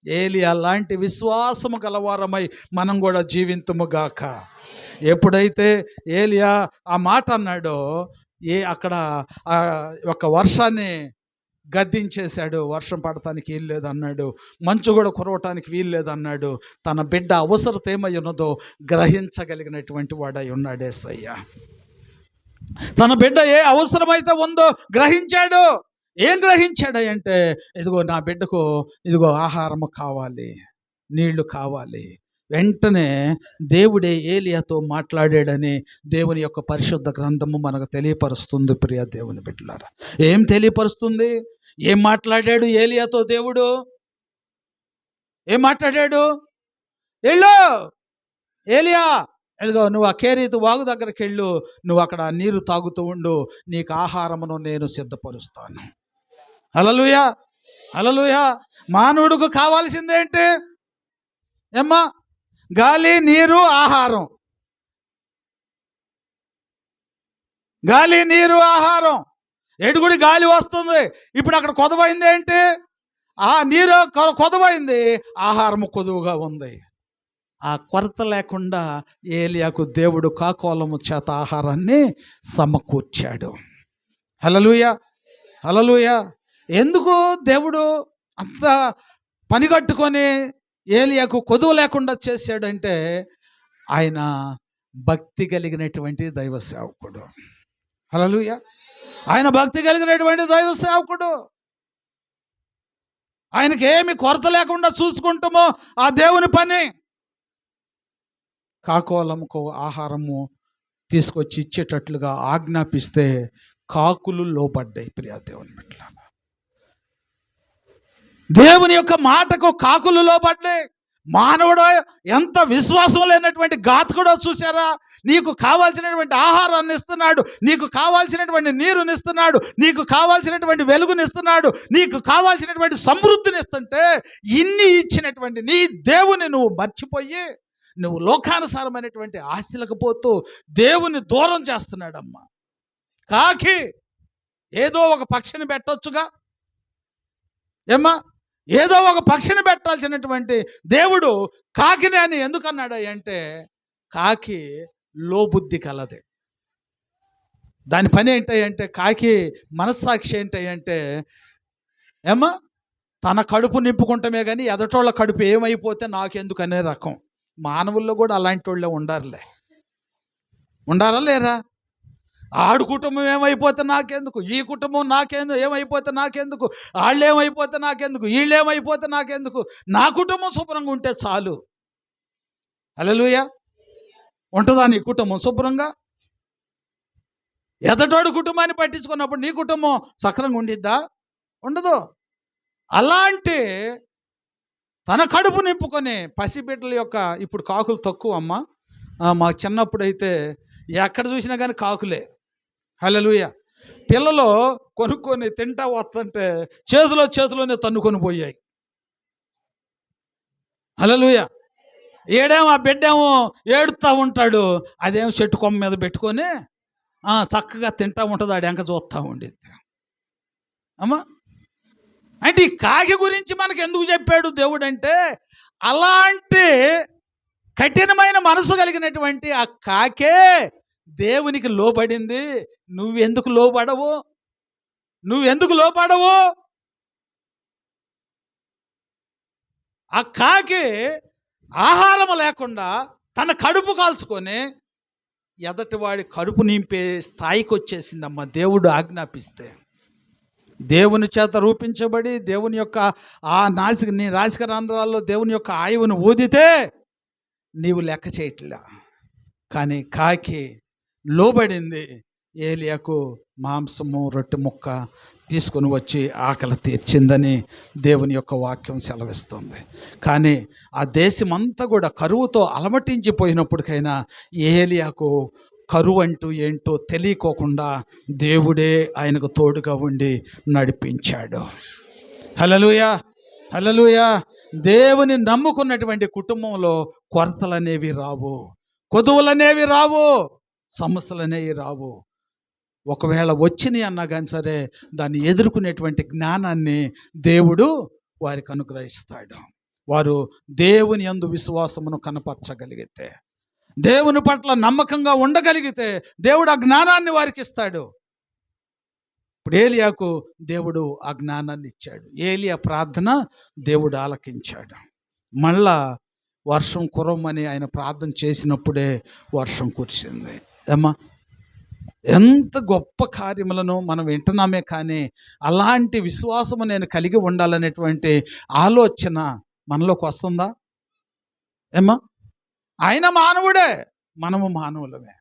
ఏలియా లాంటి విశ్వాసము గలవారమై మనం కూడా జీవింతుము గాక. ఎప్పుడైతే ఏలియా ఆ మాట అన్నాడో, అక్కడ ఒక వర్షాన్ని గద్దించేశాడు. వర్షం పడటానికి వీలు లేదు అన్నాడు, మంచు కూడా కురవటానికి వీలు లేదు అన్నాడు. తన బిడ్డ అవసరత ఏమై ఉన్నదో గ్రహించగలిగినటువంటి వాడై ఉన్నాడు యేసయ్య. తన బిడ్డ ఏ అవసరమైతే ఉందో గ్రహించాడు. ఏం గ్రహించాడు అంటే, ఇదిగో నా బిడ్డకు ఇదిగో ఆహారము కావాలి, నీళ్లు కావాలి. వెంటనే దేవుడే ఏలియాతో మాట్లాడాడని దేవుని యొక్క పరిశుద్ధ గ్రంథము మనకు తెలియపరుస్తుంది. ప్రియ దేవుని బిడ్డలారా, ఏం తెలియపరుస్తుంది? ఏం మాట్లాడాడు ఏలియాతో దేవుడు? ఏం మాట్లాడాడు? వెళ్ళు ఏలియా, ఇదిగో నువ్వు ఆ కేరీతు వాగు దగ్గరికి వెళ్ళు, నువ్వు అక్కడ నీరు తాగుతూ ఉండు, నీకు ఆహారమును నేను సిద్ధపరుస్తాను. హల్లెలూయా, హల్లెలూయా. మానవుడికి కావాల్సిందేంటి? ఏమ్మా? గాలి, నీరు, ఆహారం. గాలి, నీరు, ఆహారం. ఎటుగుడి గాలి వస్తుంది, ఇప్పుడు అక్కడ కొదవైంది ఏంటి? ఆ నీరు కొదవైంది, ఆహారము కొదువుగా ఉంది. ఆ కొరత లేకుండా ఏలియాకు దేవుడు కాకోలము చేత ఆహారాన్ని సమకూర్చాడు. హల్లెలూయా, హల్లెలూయా. ఎందుకు దేవుడు అంత పనిగట్టుకొని ఏలియాకు కొదువు లేకుండా చేశాడంటే, ఆయన భక్తి కలిగినటువంటి దైవ సేవకుడు. హల్లెలూయా. ఆయన భక్తి కలిగినటువంటి దైవ సేవకుడు. ఆయనకి ఏమి కొరత లేకుండా చూసుకుంటామో ఆ దేవుని పని. కాకోలముకు ఆహారము తీసుకొచ్చి ఇచ్చేటట్లుగా ఆజ్ఞాపిస్తే కాకులు లోబడ్డాయి. ప్రియా దేవుని బిడ్డలారా, దేవుని యొక్క మాటకు కాకులు లోబడ్డాయి. మానవుడు ఎంత విశ్వాసం లేనటువంటి ఘాతకుడో చూసారా? నీకు కావాల్సినటువంటి ఆహారాన్ని ఇస్తున్నాడు, నీకు కావాల్సినటువంటి నీరునిస్తున్నాడు, నీకు కావాల్సినటువంటి వెలుగునిస్తున్నాడు, నీకు కావాల్సినటువంటి సమృద్ధిని ఇస్తుంటే, ఇన్ని ఇచ్చినటువంటి నీ దేవుని నువ్వు మర్చిపోయి నువ్వు లోకానుసారమైనటువంటి ఆశలకు పోతూ దేవుని దూరం చేస్తున్నాడమ్మా. కాకి ఏదో ఒక పక్షిని పెట్టొచ్చుగా, ఏమ్మా? ఏదో ఒక పక్షిని పెట్టాల్సినటువంటి దేవుడు కాకిని అని ఎందుకన్నాడు అంటే, కాకి లోబుద్ధి కలది. దాని పని ఏంటంటే, కాకి మనస్సాక్షి ఏంటంటే, ఏమ్మా, తన కడుపు నింపుకుంటమే కానీ ఎదటోళ్ళ కడుపు ఏమైపోతే నాకెందుకు అనే రకం. మానవుల్లో కూడా అలాంటి వాళ్ళే ఉండారులే. ఉండారా లేరా? ఆడు కుటుంబం ఏమైపోతే నాకెందుకు, ఈ కుటుంబం నాకెందుకు ఏమైపోతే నాకెందుకు, వాళ్ళు ఏమైపోతే నాకెందుకు, వీళ్ళు ఏమైపోతే నాకెందుకు, నా కుటుంబం శుభ్రంగా ఉంటే చాలు. హల్లెలూయా. ఉంటుందా నీ కుటుంబం శుభ్రంగా? ఎదటోడు కుటుంబాన్ని పట్టించుకున్నప్పుడు నీ కుటుంబం సక్రంగా ఉండిద్దా? ఉండదు. అలాంటి తన కడుపు నింపుకొని పసిబిడ్డల యొక్క, ఇప్పుడు కాకులు తక్కువ అమ్మ, మా చిన్నప్పుడు అయితే ఎక్కడ చూసినా కానీ కాకులే. హల్లెలూయా. పిల్లలు కొనుక్కొని తింటా వస్తుంటే చేతిలోనే తన్నుకొని పోయాయి. హల్లెలూయా. ఈడేమో ఆ బిడ్డేమో ఏడుస్తా ఉంటాడు. అదేమో చెట్టు కొమ్మ మీద పెట్టుకొని చక్కగా తింటా ఉంటది. ఆడి ఎంక చూస్తా ఉండిద్ది. అమ్మా! అంటే ఈ కాకి గురించి మనకు ఎందుకు చెప్పాడు దేవుడంటే, అలాంటి కఠినమైన మనసు కలిగినటువంటి ఆ కాకే దేవునికి లోబడింది. నువ్వెందుకు లోబడవు? నువ్వెందుకు లోబడవు? ఆ కాకి ఆహారం లేకుండా తన కడుపు కాల్చుకొని ఎదటివాడి కడుపు నింపే స్థాయికి వచ్చేసిందమ్మా దేవుడు ఆజ్ఞాపిస్తే. దేవుని చేత రూపించబడి దేవుని యొక్క నీ నాసిక రంధ్రాల్లో దేవుని యొక్క ఆయువును ఊదితే నీవు లెక్క చేయట్లా. కానీ కాకి లోబడింది. ఏలియాకు మాంసము రొట్టె ముక్క తీసుకొని వచ్చి ఆకలి తీర్చిందని దేవుని యొక్క వాక్యం సెలవిస్తుంది. కానీ ఆ దేశమంతా కూడా కరువుతో అలమటించిపోయినప్పటికైనా ఏలియాకు కరువు అంటూ ఏంటో తెలియకోకుండా దేవుడే ఆయనకు తోడుగా ఉండి నడిపించాడు. హల్లెలూయా, హల్లెలూయా. దేవుని నమ్ముకున్నటువంటి కుటుంబంలో కొరతలనేవి రావు, కొదువులనేవి రావు, సమస్యలు అనేవి రావు. ఒకవేళ వచ్చినాయి అన్నా కానీ సరే దాన్ని ఎదుర్కొనేటువంటి జ్ఞానాన్ని దేవుడు వారికి అనుగ్రహిస్తాడు. వారు దేవుని యందు విశ్వాసమును కనపరచగలిగితే, దేవుని పట్ల నమ్మకంగా ఉండగలిగితే దేవుడు ఆ జ్ఞానాన్ని వారికి ఇస్తాడు. ఇప్పుడు ఏలియాకు దేవుడు ఆ జ్ఞానాన్ని ఇచ్చాడు. ఏలియా ప్రార్థన దేవుడు ఆలకించాడు. మళ్ళా వర్షం కురమ్మని ఆయన ప్రార్థన చేసినప్పుడే వర్షం కురిసింది. ఏమ్మా, ఎంత గొప్ప కార్యములను మనం వింటున్నామే, కానీ అలాంటి విశ్వాసము నేను కలిగి ఉండాలనేటువంటి ఆలోచన మనలోకి వస్తుందా? ఏమ్మా, ఆయన మానవుడే, మనము మానవులమే.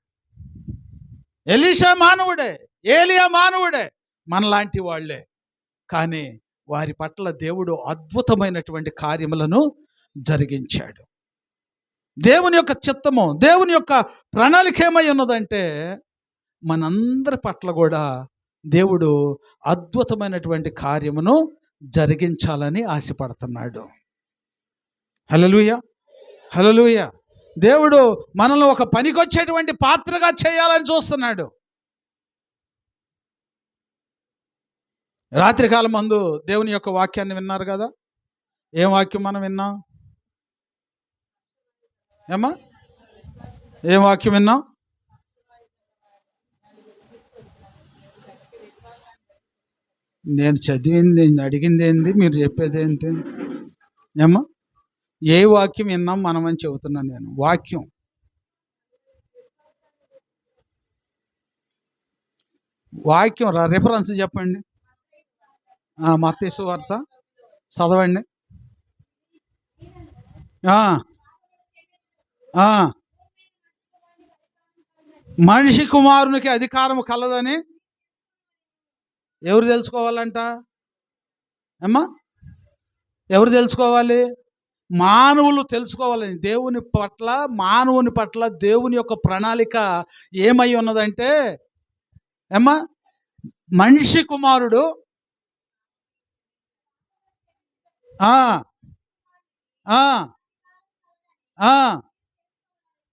ఎలీషా మానవుడే, ఏలియా మానవుడే, మనలాంటి వాళ్ళే. కానీ వారి పట్ల దేవుడు అద్భుతమైనటువంటి కార్యములను జరిగించాడు. దేవుని యొక్క చిత్తము, దేవుని యొక్క ప్రణాళిక ఏమై ఉన్నదంటే మనందరి పట్ల కూడా దేవుడు అద్భుతమైనటువంటి కార్యమును జరిగించాలని ఆశపడుతున్నాడు. హల్లెలూయా, హల్లెలూయా. దేవుడు మనల్ని ఒక పనికొచ్చేటువంటి పాత్రగా చేయాలని చూస్తున్నాడు. రాత్రికాలం మందు దేవుని యొక్క వాక్యాన్ని విన్నారు కదా. ఏం వాక్యం మనం విన్నాం? ఏమ్మా, ఏం వాక్యం విన్నాం? నేను చదివింది, నేను అడిగింది ఏంటి, మీరు చెప్పేది ఏంటి? ఏమ్మా, ఏ వాక్యం విన్నాం మనం అని చెబుతున్నాను నేను. వాక్యం వాక్యం రిఫరెన్స్ చెప్పండి. మత్తయి సువార్త చదవండి. మనిషి కుమారునికి అధికారం కలదని ఎవరు తెలుసుకోవాలంట? అమ్మా, ఎవరు తెలుసుకోవాలి? మానవులు తెలుసుకోవాలని. దేవుని పట్ల, మానవుని పట్ల దేవుని యొక్క ప్రణాళిక ఏమై ఉన్నదంటే, అమ్మా, మనిషి కుమారుడు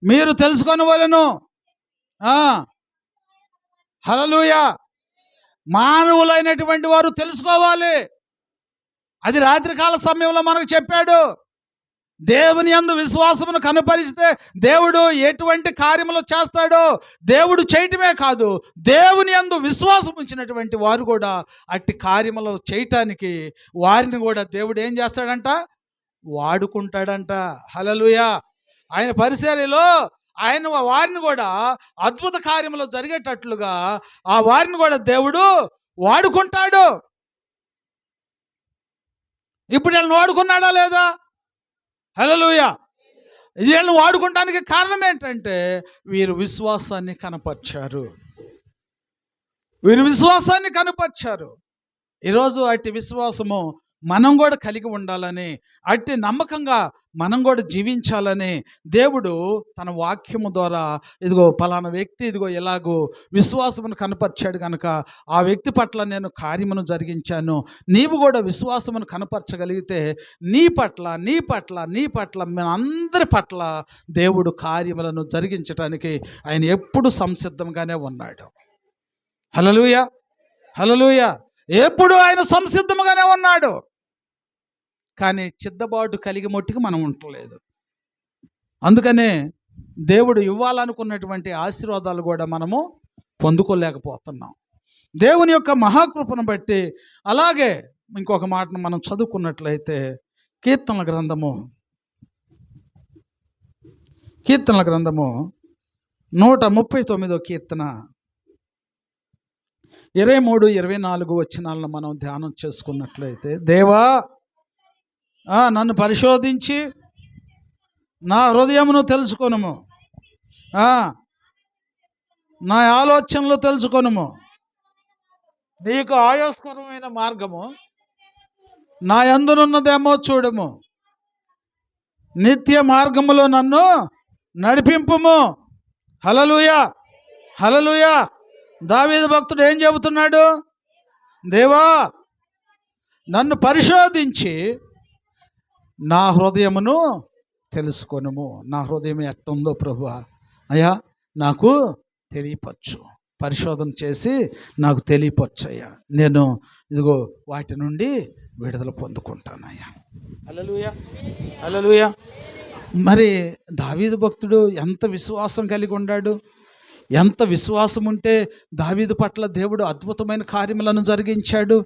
మీరు తెలుసుకొనవలెను. హల్లెలూయా. మానవులైనటువంటి వారు తెలుసుకోవాలి. అది రాత్రికాల సమయంలో మనకు చెప్పాడు. దేవుని యందు విశ్వాసమును కనపరిస్తే దేవుడు ఎటువంటి కార్యములు చేస్తాడో దేవుడు చేయటమే కాదు, దేవుని యందు విశ్వాసం ఉంచినటువంటి వారు కూడా అట్టి కార్యములు చేయటానికి వారిని కూడా దేవుడు ఏం చేస్తాడంట? వాడుకుంటాడంట. హల్లెలూయా. ఆయన పరిచర్యలో ఆయన వారిని కూడా అద్భుత కార్యములు జరిగేటట్లుగా ఆ వారిని కూడా దేవుడు వాడుకుంటాడు. ఇప్పుడు వీళ్ళని వాడుకున్నాడా లేదా? హల్లెలూయా. వీళ్ళని వాడుకోవడానికి కారణం ఏంటంటే వీరు విశ్వాసాన్ని కనపరిచారు. వీరు విశ్వాసాన్ని కనపరిచారు. ఈరోజు అట్టి విశ్వాసము మనం కూడా కలిగి ఉండాలని, అట్టి నమ్మకంగా మనం కూడా జీవించాలని దేవుడు తన వాక్యము ద్వారా ఇదిగో పలానా వ్యక్తి ఇదిగో ఎలాగో విశ్వాసమును కనపరిచాడు కనుక ఆ వ్యక్తి పట్ల నేను కార్యమును జరిగించాను, నీవు కూడా విశ్వాసమును కనపరచగలిగితే నీ పట్ల మన అందరి పట్ల దేవుడు కార్యములను జరిగించటానికి ఆయన ఎప్పుడు సంసిద్ధంగానే ఉన్నాడు. హల్లెలూయా, హల్లెలూయా. ఎప్పుడు ఆయన సంసిద్ధంగానే ఉన్నాడు. కానీ చిద్దబాటు కలిగి మట్టుకు మనం ఉండలేదు. అందుకనే దేవుడు ఇవ్వాలనుకున్నటువంటి ఆశీర్వాదాలు కూడా మనము పొందుకోలేకపోతున్నాం దేవుని యొక్క మహాకృపను బట్టి. అలాగే ఇంకొక మాటను మనం చదువుకున్నట్లయితే కీర్తనల గ్రంథము 139 కీర్తన 23-24 వచనాలను మనం ధ్యానం చేసుకున్నట్లయితే, దేవా నన్ను పరిశోధించి నా హృదయమును తెలుసుకొనుము, నా ఆలోచనలు తెలుసుకొనుము. నీకు ఆయాస్కరమైన మార్గము నా యందునున్నదేమో చూడము. నిత్య మార్గములో నన్ను నడిపింపుము. హల్లెలూయా, హల్లెలూయా. దావీదు భక్తుడు ఏం చెబుతున్నాడు? దేవా నన్ను పరిశోధించి నా హృదయమును తెలుసుకొనుము. నా హృదయం ఎట్టుందో ప్రభువా అయ్యా నాకు తెలియపరచు. పరిశోధన చేసి నాకు తెలియపరచు అయ్యా. నేను ఇదిగో వాటి నుండి విడుదల పొందుకుంటానయ్యా. హల్లెలూయా, హల్లెలూయా. మరి దావీదు భక్తుడు ఎంత విశ్వాసం కలిగి ఉన్నాడు? ఎంత విశ్వాసం ఉంటే దావీదు పట్ల దేవుడు అద్భుతమైన కార్యములను జరిగించాడు.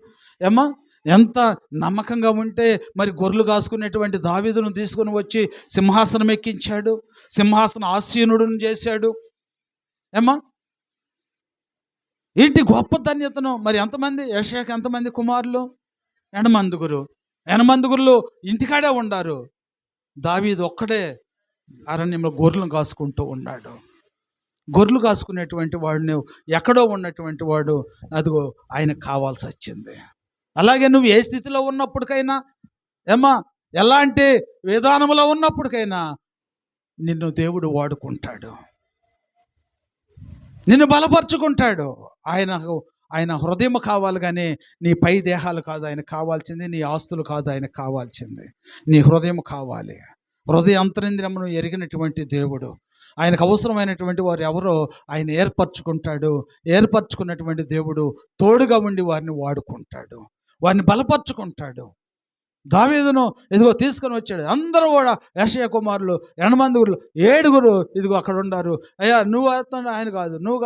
ఏమా ఎంత నమ్మకంగా ఉంటే మరి గొర్రెలు కాసుకునేటువంటి దావీదును తీసుకుని వచ్చి సింహాసనం ఎక్కించాడు, సింహాసన ఆసీనుడును చేశాడు. ఏమా ఇంటి గొప్ప ధన్యతను. మరి ఎంతమంది యెషయాకి ఎంతమంది కుమారులు? 8 ఇంటికాడే ఉండారు. దావీదు ఒక్కడే అరణ్యంలో గొర్రెలను కాసుకుంటూ ఉన్నాడు. గొర్రెలు కాసుకునేటువంటి వాడిని ఎక్కడో ఉన్నటువంటి వాడు అదిగో ఆయనకు కావాల్సి వచ్చింది. అలాగే నువ్వు ఏ స్థితిలో ఉన్నప్పటికైనా, ఎలాంటి విధానంలో ఉన్నప్పటికైనా నిన్ను దేవుడు వాడుకుంటాడు, నిన్ను బలపరుచుకుంటాడు. ఆయన హృదయం కావాలి కానీ నీ పై దేహాలు కాదు ఆయనకు కావాల్సింది, నీ ఆస్తులు కాదు ఆయనకు కావాల్సింది, నీ హృదయం కావాలి. హృదయ అంతరింద్రియమును ఎరిగినటువంటి దేవుడు ఆయనకు అవసరమైనటువంటి వారు ఎవరో ఆయన ఏర్పరచుకున్నటువంటి దేవుడు తోడుగా ఉండి వారిని వాడుకుంటాడు, వారిని బలపరుచుకుంటాడు. దావీదును ఇదిగో తీసుకొని వచ్చాడు. అందరూ కూడా యెషయా కుమారులు 7 ఇదిగో అక్కడ ఉన్నారు. అయ్యా నువ్వు ఆయన కాదు, నువ్వు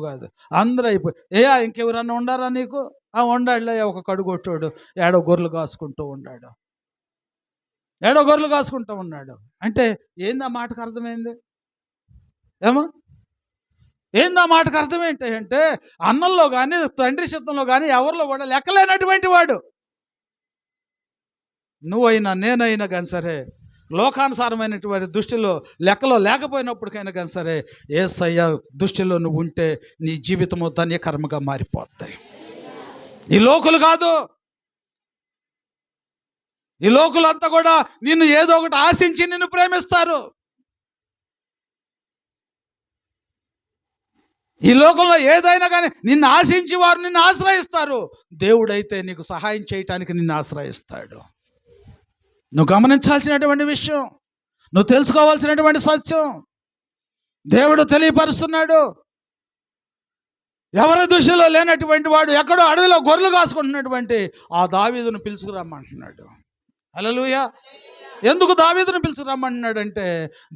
కాదు అందరూ అయిపోయి, అయ్యా ఇంకెవరన్నా ఉండారా నీకు? ఉండాడులే ఒక కడుగొట్టాడు. ఏడో గొర్రెలు కాసుకుంటూ ఉన్నాడు. అంటే ఏంది ఆ మాటకు అర్థమైంది? ఏంది ఆ మాటకు అర్థం ఏంటి అంటే, అన్నంలో కానీ తండ్రి చిత్తంలో కానీ ఎవరిలో కూడా లెక్కలేనటువంటి వాడు. నువ్వైనా నేనైనా కానీ సరే, లోకానుసారమైనటువంటి దృష్టిలో లెక్కలో లేకపోయినప్పటికైనా కానీ సరే, యేసయ్య దృష్టిలో నువ్వు ఉంటే నీ జీవితము ధన్యకర్మగా మారిపోతాయి. ఈ లోకులు కాదు, ఈ లోకులంతా కూడా నిన్ను ఏదో ఒకటి ఆశించి నిన్ను ప్రేమిస్తారు. ఈ లోకంలో ఏదైనా కానీ నిన్ను ఆశించి వారు నిన్ను ఆశ్రయిస్తారు. దేవుడైతే నీకు సహాయం చేయటానికి నిన్ను ఆశ్రయిస్తాడు. నువ్వు గమనించాల్సినటువంటి విషయం, నువ్వు తెలుసుకోవాల్సినటువంటి సత్యం దేవుడు తెలియపరుస్తున్నాడు. ఎవరి దృష్టిలో లేనటువంటి వాడు ఎక్కడో అడవిలో గొర్రెలు కాసుకుంటున్నటువంటి ఆ దావీదును పిలుచుకురమ్మంటున్నాడు. హల్లెలూయా. ఎందుకు దావీదును పిలుచుకురమ్మంటున్నాడంటే,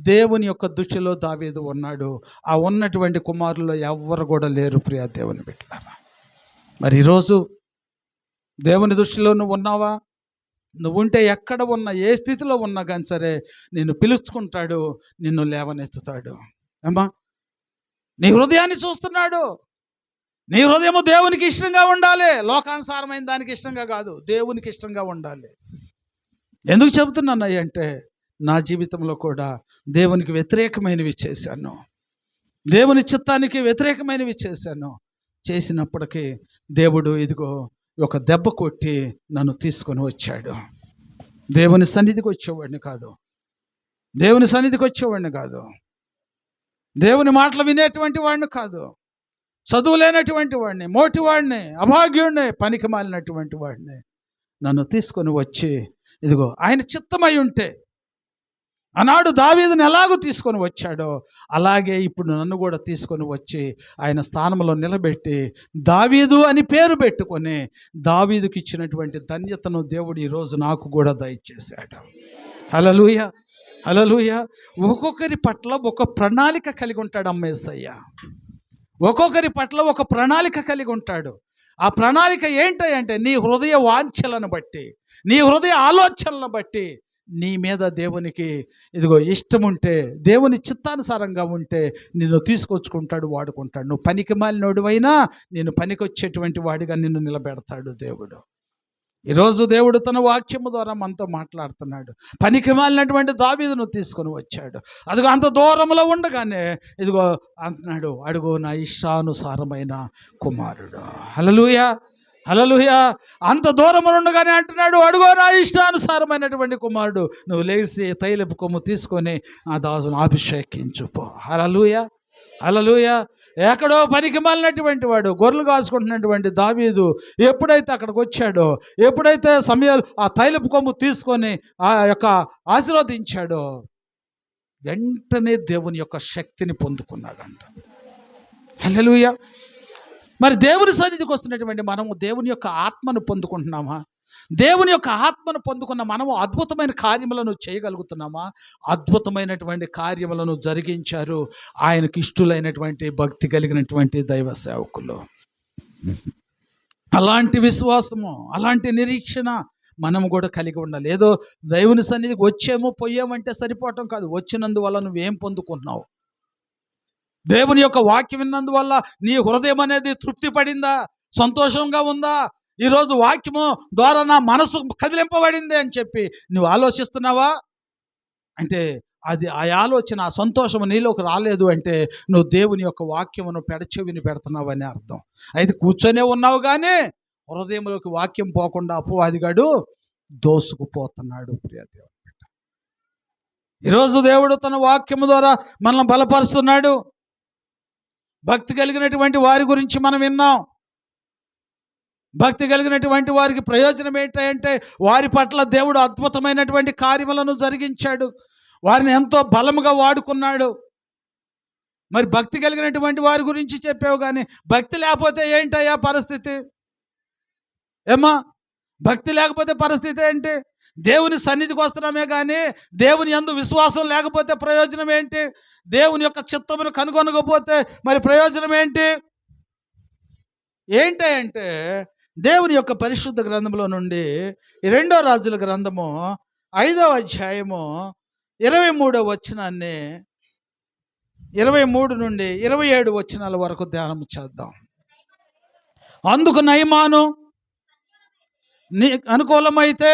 దేవుని యొక్క దృష్టిలో దావీదు ఉన్నాడు. ఆ ఉన్నటువంటి కుమారుల్లో ఎవ్వరు కూడా లేరు. ప్రియా దేవుని బిడ్డలారా, మరి ఈరోజు దేవుని దృష్టిలో నువ్వు ఉన్నావా? నువ్వుంటే ఎక్కడ ఉన్నా, ఏ స్థితిలో ఉన్నా కానీ సరే నిన్ను పిలుచుకుంటాడు, నిన్ను లేవనెత్తుతాడు. నీ హృదయాన్ని చూస్తున్నాడు. నీ హృదయము దేవునికి ఇష్టంగా ఉండాలి, లోకానుసారమైన దానికి ఇష్టంగా కాదు, దేవునికి ఇష్టంగా ఉండాలి. ఎందుకు చెబుతున్నాను అంటే, నా జీవితంలో కూడా దేవునికి వ్యతిరేకమైనవి చేశాను, దేవుని చిత్తానికి వ్యతిరేకమైనవి చేసినప్పటికీ దేవుడు ఇదిగో ఒక దెబ్బ కొట్టి నన్ను తీసుకొని వచ్చాడు. దేవుని సన్నిధికి వచ్చేవాడిని కాదు, దేవుని సన్నిధికి వచ్చేవాడిని కాదు, దేవుని మాటలు వినేటువంటి వాడిని కాదు, చదువు లేనటువంటి వాడిని, మోటివాడిని, అభాగ్యుడిని, పనికి మాలినటువంటి వాడిని. నన్ను తీసుకొని వచ్చి ఇదిగో ఆయన చిత్తమై ఉంటే ఆనాడు దావీదుని ఎలాగో తీసుకొని వచ్చాడో అలాగే ఇప్పుడు నన్ను కూడా తీసుకొని వచ్చి ఆయన స్థానంలో నిలబెట్టి దావీదు అని పేరు పెట్టుకొని దావీదుకి ఇచ్చినటువంటి ధన్యతను దేవుడు ఈరోజు నాకు కూడా దయచేశాడు. హల్లెలూయా, హల్లెలూయా. ఒక్కొక్కరి పట్ల ఒక ప్రణాళిక కలిగి ఉంటాడు యేసయ్య. ఒక్కొక్కరి పట్ల ఒక ప్రణాళిక కలిగి ఉంటాడు. ఆ ప్రణాళిక ఏంటంటే నీ హృదయ వాంఛలను బట్టి, నీ హృదయ ఆలోచనలను బట్టి నీ మీద దేవునికి ఇదిగో ఇష్టం ఉంటే, దేవుని చిత్తానుసారంగా ఉంటే నిన్ను తీసుకొచ్చుకుంటాడు, వాడుకుంటాడు. నువ్వు పనికి మాలినోడివైనా నేను పనికి వచ్చేటువంటి వాడిగా నిన్ను నిలబెడతాడు దేవుడు. ఈరోజు దేవుడు తన వాక్యము ద్వారా మనతో మాట్లాడుతున్నాడు. పనికి మాలినటువంటి దావీదును తీసుకొని వచ్చాడు. అదిగో అంత దూరంలో ఉండగానే ఇదిగో అంటున్నాడు, అడుగు నా ఇష్టానుసారమైన కుమారుడు. హల్లెలూయా, హల్లెలూయా. అంత దూరంలో ఉండగానే అంటున్నాడు, అడుగో నా ఇష్టానుసారమైనటువంటి కుమారుడు, నువ్వు లేచి తైలపు కొమ్ము తీసుకొని ఆ దాసును అభిషేకించు పో. హల్లెలూయా, హల్లెలూయా. ఎక్కడో పనికి మాలినటువంటి వాడు, గొర్రెలు కాసుకుంటున్నటువంటి దావీదు ఎప్పుడైతే అక్కడికి వచ్చాడో, ఎప్పుడైతే సమయాలు ఆ తైలపు కొమ్ము తీసుకొని ఆ యొక్క ఆశీర్వదించాడో వెంటనే దేవుని యొక్క శక్తిని పొందుకున్నాడంట. హల్లెలూయా. మరి దేవుని సన్నిధికి వస్తున్నటువంటి మనము దేవుని యొక్క ఆత్మను పొందుకుంటున్నామా? దేవుని యొక్క ఆత్మను పొందుకున్న మనము అద్భుతమైన కార్యములను చేయగలుగుతున్నామా? అద్భుతమైనటువంటి కార్యములను జరిగించారు ఆయనకి ఇష్టలైనటువంటి భక్తి కలిగినటువంటి దైవ సేవకులు. అలాంటి విశ్వాసము, అలాంటి నిరీక్షణ మనము కూడా కలిగి ఉండాలి. ఏదో దేవుని సన్నిధికి వచ్చేమో పోయామంటే సరిపోవటం కాదు. వచ్చినందువల్ల నువ్వేం పొందుకున్నావు? దేవుని యొక్క వాక్యం విన్నందువల్ల నీ హృదయం అనేది తృప్తి పడిందా? సంతోషంగా ఉందా? ఈరోజు వాక్యము ద్వారా నా మనసు కదిలింపబడింది అని చెప్పి నువ్వు ఆలోచిస్తున్నావా? అంటే అది ఆ ఆలోచన, ఆ సంతోషము నీలోకి రాలేదు అంటే నువ్వు దేవుని యొక్క వాక్యమును పెడచెవిని పెడుతున్నావు అని అర్థం. అయితే కూర్చొనే ఉన్నావు కానీ హృదయంలోకి వాక్యం పోకుండా అపవాదిగాడు దోసుకుపోతున్నాడు. ప్రియ దేవుని బిడ్డ, ఈరోజు దేవుడు తన వాక్యము ద్వారా మనల్ని బలపరుస్తున్నాడు. భక్తి కలిగినటువంటి వారి గురించి మనం విన్నాం. భక్తి కలిగినటువంటి వారికి ప్రయోజనం ఏంటంటే వారి పట్ల దేవుడు అద్భుతమైనటువంటి కార్యములను జరిగించాడు, వారిని ఎంతో బలముగా వాడుకున్నాడు. మరి భక్తి కలిగినటువంటి వారి గురించి చెప్పావు కానీ భక్తి లేకపోతే ఏంటయ్యా పరిస్థితి? ఏమ్మా, భక్తి లేకపోతే పరిస్థితి ఏంటి? దేవుని సన్నిధికి వస్తున్నామే కానీ దేవుని యందు విశ్వాసం లేకపోతే ప్రయోజనం ఏంటి? దేవుని యొక్క చిత్తమును కనుగొనకపోతే మరి ప్రయోజనం ఏంటి? ఏంటంటే దేవుని యొక్క పరిశుద్ధ గ్రంథంలో నుండి 2వ రాజుల గ్రంథము 5వ అధ్యాయము 23వ వచనాన్ని 23 నుండి 27 వచనాల వరకు ధ్యానం చేద్దాం. అందుకు నయమాను నీ అనుకూలమైతే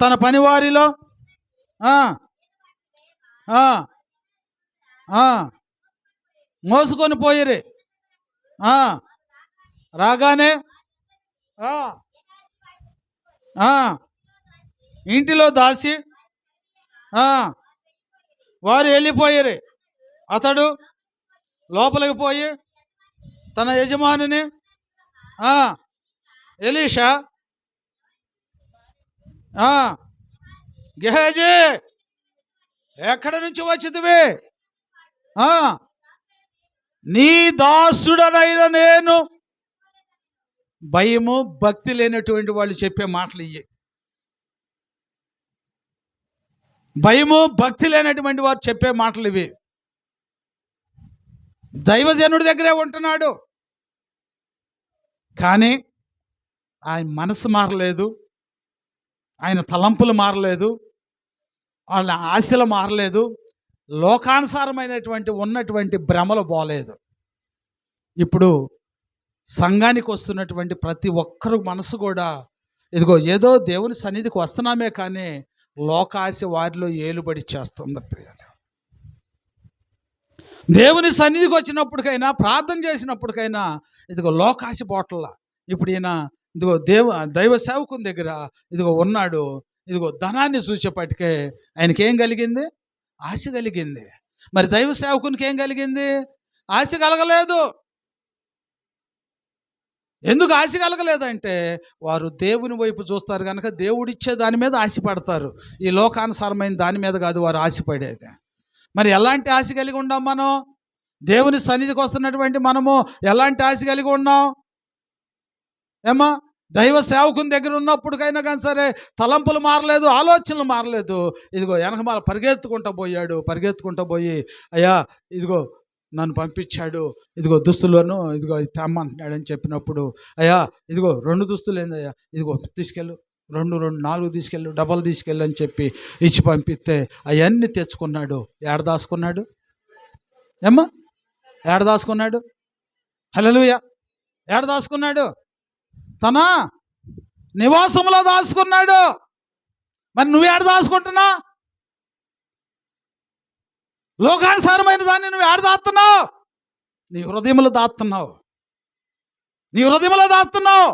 తన పనివారిలో మోసుకొని పోయిరి. రాగానే ఇంటిలో దాసి వారు వెళ్ళిపోయిరి. అతడు లోపలికి పోయి తన యజమానిని, ఎలీషా, గెహజీ ఎక్కడి నుంచి వచ్చితివి? నీ దాసుడనైన నేను. భయము భక్తి లేనటువంటి వాళ్ళు చెప్పే మాటలు ఇయ్యి. భయము భక్తి లేనటువంటి వారు చెప్పే మాటలు ఇవి. దైవజనుడి దగ్గరే ఉంటున్నాడు కానీ ఆయన మనసు మారలేదు, ఆయన తలంపులు మారలేదు, వాళ్ళ ఆశలు మారలేదు, లోకానుసారమైనటువంటి ఉన్నటువంటి భ్రమలు పోలేదు. ఇప్పుడు సంఘానికి వస్తున్నటువంటి ప్రతి ఒక్కరు మనసు కూడా ఇదిగో ఏదో దేవుని సన్నిధికి వస్తున్నామే కానీ లోకాశ వారిలో ఏలుబడి చేస్తుంది ప్రియాలు. దేవుని సన్నిధికి వచ్చినప్పటికైనా, ప్రార్థన చేసినప్పటికైనా ఇదిగో లోకాశ బోట్ల. ఇప్పుడు ఈయన ఇదిగో దైవ సేవకుని దగ్గర ఇదిగో ఉన్నాడు. ఇదిగో ధనాన్ని చూసేపటికే ఆయనకి ఏం కలిగింది? ఆశ కలిగింది. మరి దైవ సేవకునికి ఏం కలిగింది? ఆశ కలగలేదు. ఎందుకు ఆశ కలగలేదంటే వారు దేవుని వైపు చూస్తారు కనుక దేవుడిచ్చే దాని మీద ఆశపడతారు. ఈ లోకానుసారమైన దాని మీద కాదు వారు ఆశపడేది. మరి ఎలాంటి ఆశ కలిగి ఉన్నాం మనం? దేవుని సన్నిధికి వస్తున్నటువంటి మనము ఎలాంటి ఆశ కలిగి ఉన్నాం? ఏమా, దైవ సేవకుని దగ్గర ఉన్నప్పటికైనా కానీ సరే తలంపులు మారలేదు, ఆలోచనలు మారలేదు. ఇదిగో వెనకమాల పరిగెత్తుకుంటూ పోయి, అయ్యా ఇదిగో నన్ను పంపించాడు, ఇదిగో దుస్తులను ఇదిగో తెమ్మంటున్నాడని చెప్పినప్పుడు, అయ్యా ఇదిగో 2 దుస్తులు ఏందయ్యా, ఇదిగో తీసుకెళ్ళు, 2 4 తీసుకెళ్ళు, డబల్ తీసుకెళ్ళు అని చెప్పి ఇచ్చి పంపిస్తే అవన్నీ తెచ్చుకున్నాడు. ఏడ దాచుకున్నాడు? ఏమ్మా, ఏడ దాచుకున్నాడు? హల్లెలూయా. ఏడ దాచుకున్నాడు? తన నివాసంలో దాచుకున్నాడు. మరి నువ్వేడ దాచుకుంటున్నా? లోకానుసారమైన దాన్ని నువ్వు ఏడ దాస్తున్నావు? నీ హృదయంలో దాస్తున్నావు.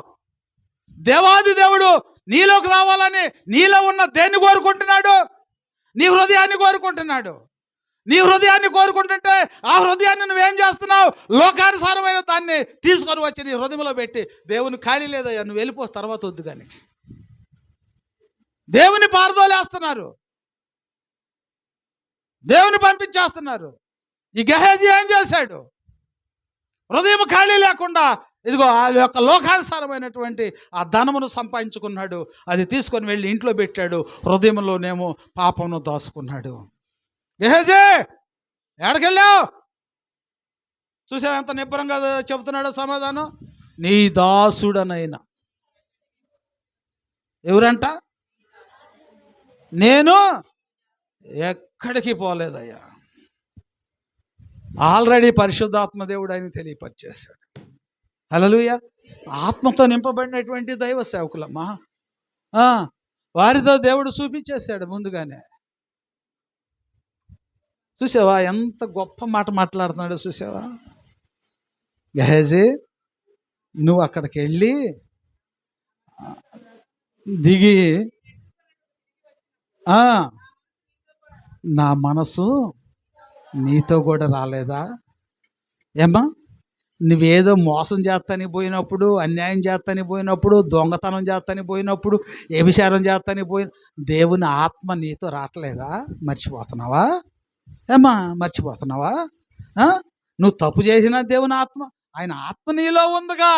దేవాది దేవుడు నీలోకి రావాలని నీలో ఉన్న దేన్ని కోరుకుంటున్నాడు? నీ హృదయాన్ని కోరుకుంటున్నాడు. నీ హృదయాన్ని కోరుకుంటుంటే ఆ హృదయాన్ని నువ్వేం చేస్తున్నావు? లోకానుసారమైన దాన్ని తీసుకొని వచ్చి నీ హృదయంలో పెట్టి, దేవుని ఖాళీ లేదయ్యా, నువ్వు వెళ్ళిపో, తర్వాత వద్దు కానీ దేవుని పారదోలేస్తున్నారు, దేవుని పంపించేస్తున్నారు. ఈ గెహజీ ఏం చేశాడు? హృదయం ఖాళీ లేకుండా ఇదిగో ఆ యొక్క లోకానుసారమైనటువంటి ఆ ధనమును సంపాదించుకున్నాడు. అది తీసుకొని వెళ్ళి ఇంట్లో పెట్టాడు. హృదయంలోనేమో పాపమును దాచుకున్నాడు. గెహజీ ఎక్కడికెళ్ళావు? చూసావు ఎంత నిబ్బరంగా చెబుతున్నాడో సమాధానం. నీ దాసుడనైనా. ఎవరంట? నేను ఎక్కడికి పోలేదయ్యా. ఆల్రెడీ పరిశుద్ధాత్మ దేవుడు ఆయన తెలియపరిచేశాడు. హల్లెలూయా. ఆత్మతో నింపబడినటువంటి దైవ సేవకులమ్మా, వారితో దేవుడు చూపించేశాడు ముందుగానే. చూసావా ఎంత గొప్ప మాట మాట్లాడుతున్నాడో? చూసావా? గెహజీ, నువ్వు అక్కడికి వెళ్ళి దిగి, నా మనసు నీతో కూడా రాలేదా? ఏమ్మా, నువ్వేదో మోసం చేస్తానికి పోయినప్పుడు, అన్యాయం చేస్తానికి పోయినప్పుడు, దొంగతనం చేస్తానికి పోయినప్పుడు, వ్యభిచారం చేస్తానికి దేవుని ఆత్మ నీతో రావట్లేదా? మర్చిపోతున్నావా? ఏమ్మా, మర్చిపోతున్నావా? నువ్వు తప్పు చేసిన దేవుని ఆత్మ, ఆయన ఆత్మ నీలో ఉందిగా,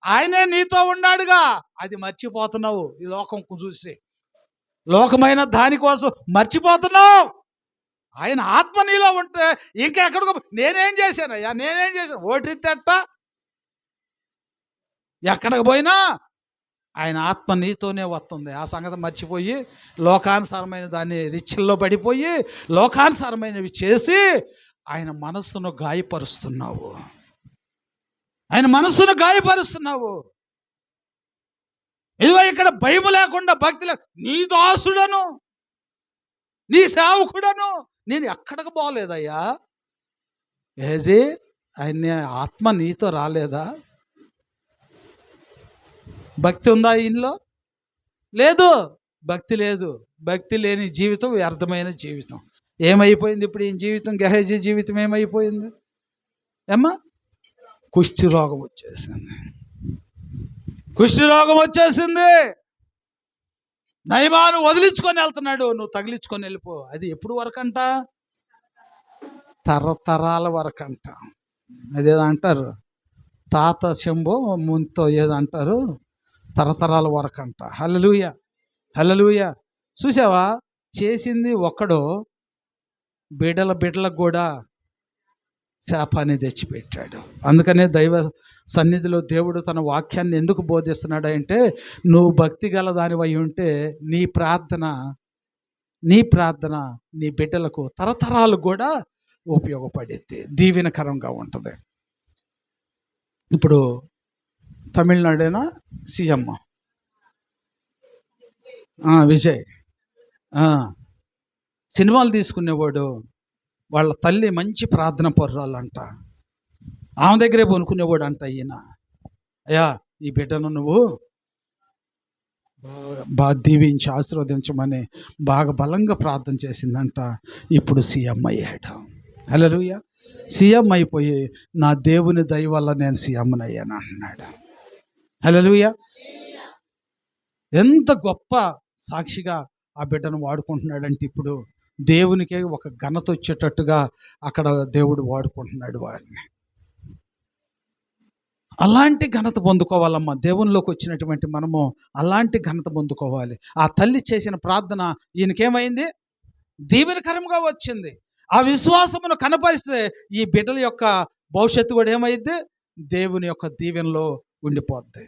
ఆయనే నీతో ఉన్నాడుగా, అది మర్చిపోతున్నావు. ఈ లోకం చూసి లోకమైన దానికోసం మర్చిపోతున్నావు. ఆయన ఆత్మ నీలో ఉంటే ఇంకెక్కడికో నేనేం చేశానయ్యా, ఓటి తెట్ట ఎక్కడికి పోయినా ఆయన ఆత్మ నీతోనే వస్తుంది. ఆ సంగతి మర్చిపోయి లోకానుసారమైన దాన్ని రిచ్ల్లో పడిపోయి లోకానుసారమైనవి చేసి ఆయన మనస్సును గాయపరుస్తున్నావు. ఇదిగో ఇక్కడ భయం లేకుండా భక్తి నీ దాసుడను, నీ సేవకుడను నేను ఎక్కడికి పోలేదయ్యా. ఏజీ, ఆయన ఆత్మ నీతో రాలేదా? భక్తి ఉందా ఈయనలో? లేదు. భక్తి లేని జీవితం వ్యర్థమైన జీవితం. ఏమైపోయింది ఇప్పుడు ఈ జీవితం? గెహజీ జీవితం ఏమైపోయింది? ఏమ్మా, కుష్టి రోగం వచ్చేసింది. నయమాను వదిలించుకొని వెళ్తున్నాడు. నువ్వు తగిలించుకొని వెళ్ళిపో. అది ఎప్పుడు వరకంట? తరతరాల వరకంట. అదేదో అంటారు, తాత చెంబో ముంతో ఏదో అంటారు, తరతరాల వరకంట. హల్లెలూయా. చూసావా, చేసింది ఒక్కడో బిడ్డలకు కూడా శాపాన్ని తెచ్చిపెట్టాడు. అందుకనే దైవ సన్నిధిలో దేవుడు తన వాక్యాన్ని ఎందుకు బోధిస్తున్నాడు అంటే, నువ్వు భక్తి గల దానివై ఉంటే నీ ప్రార్థన నీ బిడ్డలకు తరతరాలు కూడా ఉపయోగపడేది, దీవెనకరంగా ఉంటుంది. ఇప్పుడు తమిళనాడేనా సీఎం విజయ్ ఆ, సినిమాలు తీసుకునేవాడు. వాళ్ళ తల్లి మంచి ప్రార్థన పరురాలంట. ఆమె దగ్గరే కొనుక్కునేవాడు అంట ఈయన. అయ్యా, ఈ బిడ్డను నువ్వు బాగా దీవించి ఆశీర్వదించమని బాగా బలంగా ప్రార్థన చేసిందంట. ఇప్పుడు సీఎం అయ్యాడు. హల్లెలూయా. సీఎం అయిపోయి నా దేవుని దయ వల్ల నేను సీఎంని అయ్యాను అంటున్నాడు. హల్లెలూయా. ఎంత గొప్ప సాక్షిగా ఆ బిడ్డను వాడుకుంటున్నాడంటే ఇప్పుడు దేవునికే ఒక ఘనత వచ్చేటట్టుగా అక్కడ దేవుడు వాడుకుంటున్నాడు వాడిని. అలాంటి ఘనత పొందుకోవాలమ్మా. దేవునిలోకి వచ్చినటువంటి మనము అలాంటి ఘనత పొందుకోవాలి. ఆ తల్లి చేసిన ప్రార్థన ఈయనకేమైంది? దీవెనకరంగా వచ్చింది. ఆ విశ్వాసమును కనపరిస్తే ఈ బిడ్డల యొక్క భవిష్యత్తు కూడా ఏమైంది? దేవుని యొక్క దీవెనలో ఉండిపోద్ది.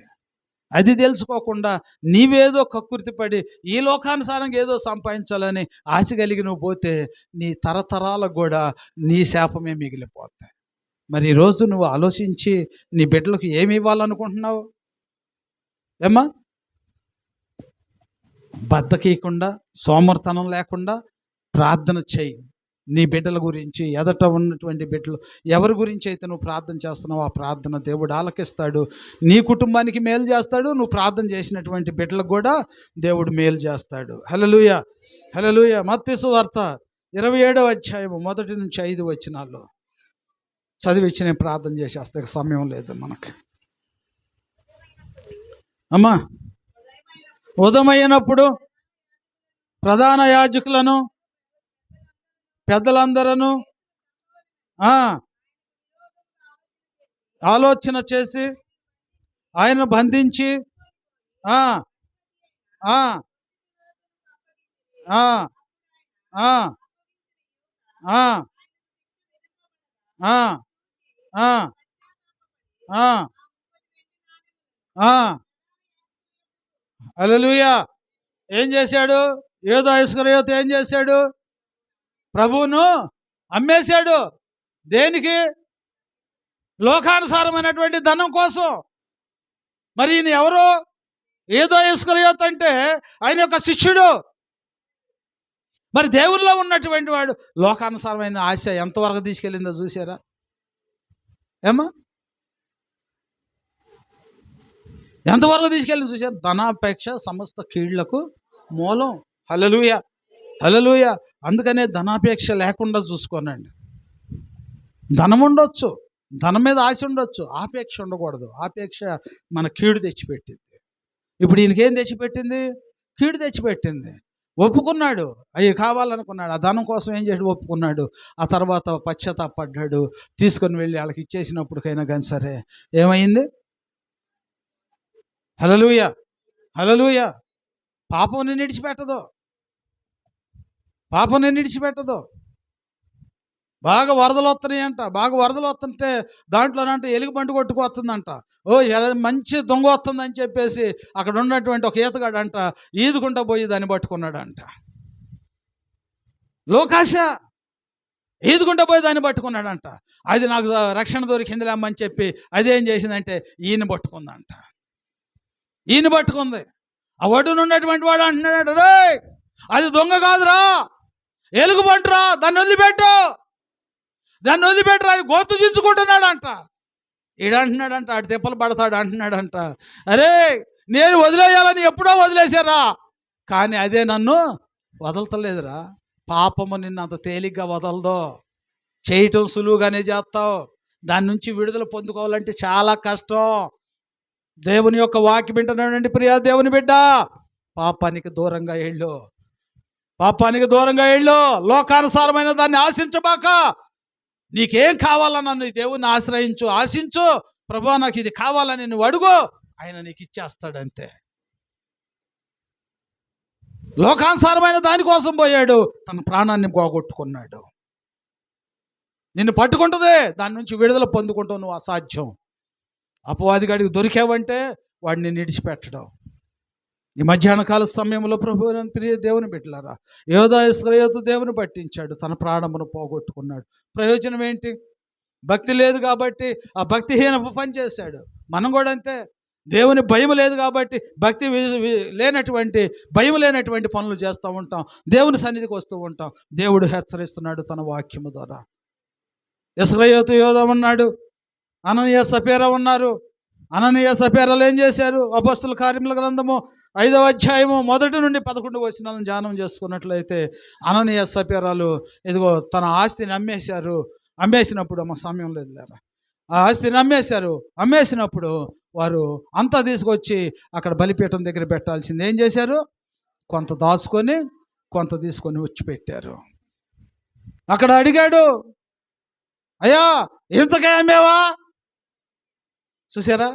అది తెలుసుకోకుండా నీవేదో కక్కుర్తిపడి ఈ లోకానుసారంగా ఏదో సంపాదించాలని ఆశ కలిగి నువ్వు పోతే నీ తరతరాలకు కూడా నీ శాపమే మిగిలిపోతాయి. మరి ఈరోజు నువ్వు ఆలోచించి నీ బిడ్డలకు ఏమి ఇవ్వాలనుకుంటున్నావు? ఏమ్మా, బద్ధకీయకుండా సోమర్తనం లేకుండా ప్రార్థన చేయి. నీ బిడ్డల గురించి, ఎదట ఉన్నటువంటి బిడ్డలు ఎవరి గురించి అయితే నువ్వు ప్రార్థన చేస్తున్నావు ఆ ప్రార్థన దేవుడు ఆలకిస్తాడు. నీ కుటుంబానికి మేలు చేస్తాడు. నువ్వు ప్రార్థన చేసినటువంటి బిడ్డలకు కూడా దేవుడు మేలు చేస్తాడు. హల్లెలూయా, హల్లెలూయా. మత్తయి సువార్త 27వ అధ్యాయం 1 నుంచి 5 వచనాల్లో చదివించి నేను ప్రార్థన చేసేస్తే సమయం లేదు మనకి. అమ్మా, ఉదయమైనప్పుడు ప్రధాన యాజకులను పెద్దలందరూ ఆలోచన చేసి ఆయన బంధించి ఆ ఆ ఆ ఆ ఆ ఆ ఆ ఆ హల్లెలూయా. ఏం చేశాడు? యూదా ఇస్కరియోతు ఏం చేశాడు? ప్రభువును అమ్మేశాడు. దేనికి? లోకానుసారమైనటువంటి ధనం కోసం. మరి ఈయన ఎవరు? యూదా ఇస్కరియోతు అంటే ఆయన యొక్క శిష్యుడు. మరి దేవుల్లో ఉన్నటువంటి వాడు లోకానుసారమైన ఆశ ఎంతవరకు తీసుకెళ్ళిందో చూసారా? ఏమ్మా, ఎంతవరకు తీసుకెళ్ళిందో చూసారు? ధనాపేక్ష సమస్త కీళ్లకు మూలం. హల్లెలూయా, హల్లెలూయా. అందుకనే ధనాపేక్ష లేకుండా చూసుకోనండి. ధనం ఉండొచ్చు, ధనం మీద ఆశ ఉండొచ్చు, ఆపేక్ష ఉండకూడదు. ఆపేక్ష మన కీడు తెచ్చిపెట్టింది. ఇప్పుడు ఈయనకేం తెచ్చిపెట్టింది? కీడు తెచ్చిపెట్టింది. ఒప్పుకున్నాడు, అవి కావాలనుకున్నాడు. ఆ ధనం కోసం ఏం చేసి ఒప్పుకున్నాడు. ఆ తర్వాత పశ్చాత్తాపడ్డాడు. తీసుకొని వెళ్ళి వాళ్ళకి ఇచ్చేసినప్పటికైనా కానీ సరే ఏమైంది? హల్లెలూయా, హల్లెలూయా. పాపం నిన్ను విడిచిపెట్టదు, పాపం నిన్ను విడిచిపెట్టదు. బాగా వరదలు వస్తున్నాయంట. బాగా వరదలు వస్తుంటే దాంట్లోనంట ఎలుగుబంటి కొట్టుకొస్తుందంట. మంచి దొంగ వస్తుందని చెప్పేసి అక్కడ ఉన్నటువంటి ఒక ఈతగాడు అంట ఈదుకుంటా పోయి దాన్ని పట్టుకున్నాడంట. లోకాశ ఈదుకుంటా పోయి దాన్ని పట్టుకున్నాడంట. అది నాకు రక్షణ దొరికిందిలేమ్మని చెప్పి అదేం చేసిందంటే ఈయన పట్టుకుందంట. ఈయన పట్టుకుంది. ఆ ఒడ్డున ఉన్నటువంటి వాడు అంటున్నాడు, రే అది దొంగ కాదురా, ఎలుగుబంటురా, దాన్ని వదిలిపెట్టు, దాన్ని వదిలిపెట్టరా, అది గొంతు చించుకుంటున్నాడంట. ఈడంటున్నాడంట, ఆడు తిప్పలు పడతాడు అంటున్నాడంట. అరే, నేను వదిలేయాలని ఎప్పుడో వదిలేశారా, కానీ అదే నన్ను వదలతలేదురా. పాపము నిన్ను అంత తేలిగ్గా వదలదో. చేయటం సులువుగానే చేస్తావు, దాని నుంచి విడుదల పొందుకోవాలంటే చాలా కష్టం. దేవుని యొక్క వాక్యం వింటున్నాడండి ప్రియా దేవుని బిడ్డ. పాపానికి దూరంగా వెళ్ళు, పాపానికి దూరంగా వెళ్ళు. లోకానుసారమైన దాన్ని ఆశించబాక. నీకేం కావాలన్నా నీ దేవుని ఆశ్రయించు, ఆశించు. ప్రభువా నాకు ఇది కావాలని నువ్వు అడుగు, ఆయన నీకు ఇచ్చేస్తాడంతే. లోకానుసారమైన దానికోసం పోయాడు, తన ప్రాణాన్ని పోగొట్టుకున్నాడు. నిన్ను పట్టుకుంటుంది, దాని నుంచి విడుదల పొందుకుంటావు నువ్వు అసాధ్యం. అపవాదిగాడికి దొరికావంటే వాడిని విడిచిపెట్టడం. ఈ మధ్యాహ్న కాల సమయంలో ప్రభువు ప్రియ దేవుని బిడ్డలారా, యూదా ఇస్కరియోతు దేవుని పట్టించాడు, తన ప్రాణమును పోగొట్టుకున్నాడు. ప్రయోజనం ఏంటి? భక్తి లేదు కాబట్టి ఆ భక్తిహీన పని చేశాడు. మనం కూడా అంతే. దేవుని భయం లేదు కాబట్టి భక్తి లేనటువంటి భయం లేనటువంటి పనులు చేస్తూ ఉంటాం, దేవుని సన్నిధికి వస్తూ ఉంటాం. దేవుడు హెచ్చరిస్తున్నాడు తన వాక్యము ద్వారా. ఇశ్రాయేలు యోధం ఉన్నాడు, అననీయ సఫీరా ఉన్నారు. అననీయ సఫీరాలు ఏం చేశారు? అపొస్తలుల కార్యముల గ్రంథము 5వ అధ్యాయము 1 నుండి 11 వచనాలను ధ్యానం చేసుకున్నట్లయితే, అననీయ సఫీరాలు ఇదిగో తన ఆస్తిని అమ్మేశారు. అమ్మేసినప్పుడు సమయం లేదు లేరా, ఆ ఆస్తిని అమ్మేశారు. అమ్మేసినప్పుడు వారు అంతా తీసుకొచ్చి అక్కడ బలిపీఠం దగ్గర పెట్టాల్సింది ఏం చేశారు? కొంత దాచుకొని కొంత తీసుకొని వచ్చి పెట్టారు. అక్కడ అడిగాడు, అయ్యా ఇంతకే అమ్మేవా? చూసారా,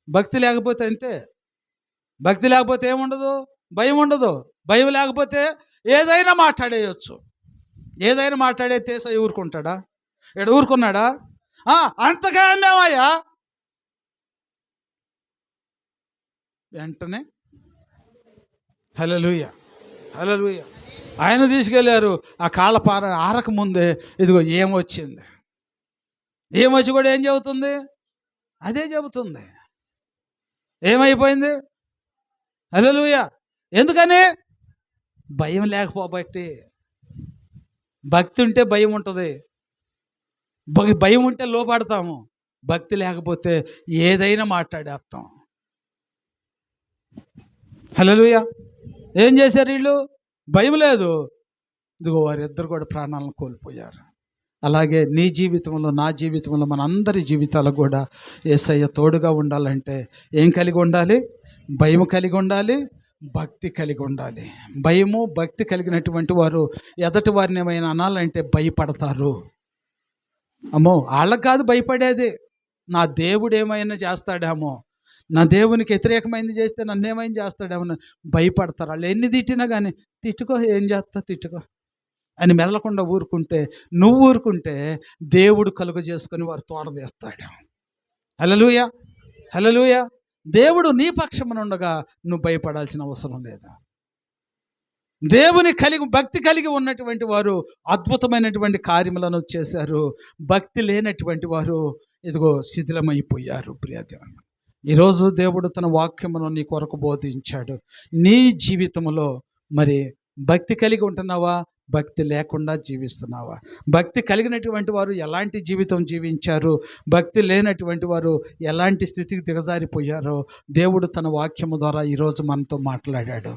భక్తి లేకపోతే అంతే. భక్తి లేకపోతే ఏముండదు? భయం ఉండదు. భయం లేకపోతే ఏదైనా మాట్లాడేయచ్చు. ఏదైనా మాట్లాడే యేసయ్య ఊరుకుంటాడా? ఇక్కడ ఊరుకున్నాడా? అంతగా అమ్మేవయ్యా, వెంటనే హల్లెలూయా హల్లెలూయా. ఆయన తీసుకెళ్ళారు. ఆ కాళ్ళ ఆరక ముందే ఇదిగో ఏమొచ్చింది. ఏమొచ్చి కూడా ఏం చెబుతుంది? అదే చెబుతుంది. ఏమైపోయింది? హల్లెలూయా. ఎందుకని? భయం లేకపోబట్టి. భక్తి ఉంటే భయం ఉంటుంది, భయం ఉంటే లోపడతాము. భక్తి లేకపోతే ఏదైనా మాట్లాడేస్తాం. హల్లెలూయా. ఏం చేశారు వీళ్ళు? భయం లేదు, ఇదిగో వారిద్దరు కూడా ప్రాణాలను కోల్పోయారు. అలాగే నీ జీవితంలో, నా జీవితంలో, మన అందరి జీవితాలకు కూడా యేసయ్య తోడుగా ఉండాలంటే ఏం కలిగి ఉండాలి? భయం కలిగి ఉండాలి, భక్తి కలిగి ఉండాలి. భయము భక్తి కలిగినటువంటి వారు ఎదటి వారిని ఏమైనా అనాలంటే భయపడతారు. అమ్మో వాళ్ళకి కాదు భయపడేది, నా దేవుడు ఏమైనా చేస్తాడేమో, నా దేవునికి వ్యతిరేకమైంది చేస్తే నన్ను ఏమైనా చేస్తాడేమో భయపడతారు. వాళ్ళు ఎన్ని తిట్టినా కానీ తిట్టుకో, ఏం చేస్తా తిట్టుకో అని మెదలకుండా ఊరుకుంటే, నువ్వు ఊరుకుంటే దేవుడు కలుగ చేసుకొని వారు తోడదీస్తాడు. హల్లెలూయా హల్లెలూయా. దేవుడు నీ పక్షమున ఉండగా నువ్వు భయపడాల్సిన అవసరం లేదు. దేవుని భక్తి కలిగి ఉన్నటువంటి వారు అద్భుతమైనటువంటి కార్యములను చేశారు. భక్తి లేనటువంటి వారు ఇదిగో శిథిలమైపోయారు. ప్రియదేవుని, ఈరోజు దేవుడు తన వాక్యమును నీ కొరకు బోధించాడు. నీ జీవితంలో మరి భక్తి కలిగి ఉంటున్నావా? భక్తి లేకుండా జీవిస్తున్నావా? భక్తి కలిగినటువంటి వారు ఎలాంటి జీవితం జీవించారు, భక్తి లేనటువంటి వారు ఎలాంటి స్థితికి దిగజారిపోయారో దేవుడు తన వాక్యము ద్వారా ఈరోజు మనతో మాట్లాడాడు.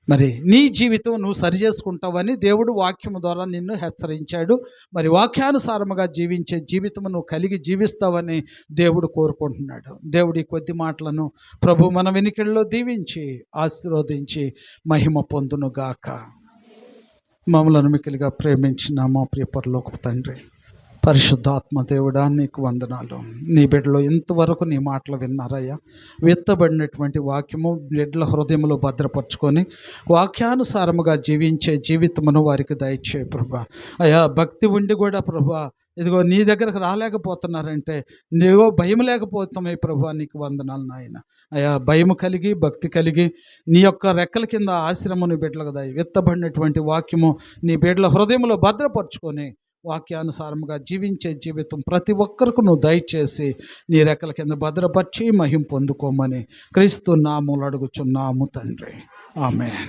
మరి నీ జీవితం నువ్వు సరి చేసుకుంటావని దేవుడు వాక్యము ద్వారా నిన్ను హెచ్చరించాడు. మరి వాక్యానుసారముగా జీవించే జీవితము నువ్వు కలిగి జీవిస్తావని దేవుడు కోరుకుంటున్నాడు. దేవుడి కొద్ది మాటలను ప్రభు మన వెనుకల్లో దీవించి ఆశీర్వదించి మహిమ పొందునుగాక. మమ్మలను మిక్కిలిగా ప్రేమించిన మా ప్రియ పరలోకపు తండ్రి, పరిశుద్ధాత్మ దేవుడా నీకు వందనాలు. నీ బిడ్డలో ఇంతవరకు నీ మాటలు విన్నారయ్యా. విత్తబడినటువంటి వాక్యము బిడ్డల హృదయంలో భద్రపరుచుకొని వాక్యానుసారముగా జీవించే జీవితమును వారికి దయచేయ ప్రభా. అయ్యా భక్తి ఉండి కూడా ప్రభా ఇదిగో నీ దగ్గరకు రాలేకపోతున్నారంటే నీవో భయం లేకపోతామే ప్రభా. నీకు వందనాలు నాయన. అయ్యా భయము కలిగి భక్తి కలిగి నీ యొక్క రెక్కల కింద ఆశ్రమం నీ బిడ్డలకు దయ. విత్తబడినటువంటి వాక్యము నీ బిడ్డల హృదయంలో భద్రపరుచుకొని వాక్యానుసారముగా జీవించే జీవితం ప్రతి ఒక్కరికి నువ్వు దయచేసి నీ రెక్కల కింద భద్రపరిచి మహిమ పొందుకోమని క్రీస్తు నామములో అడుగుచున్నాము తండ్రి. ఆమేన్.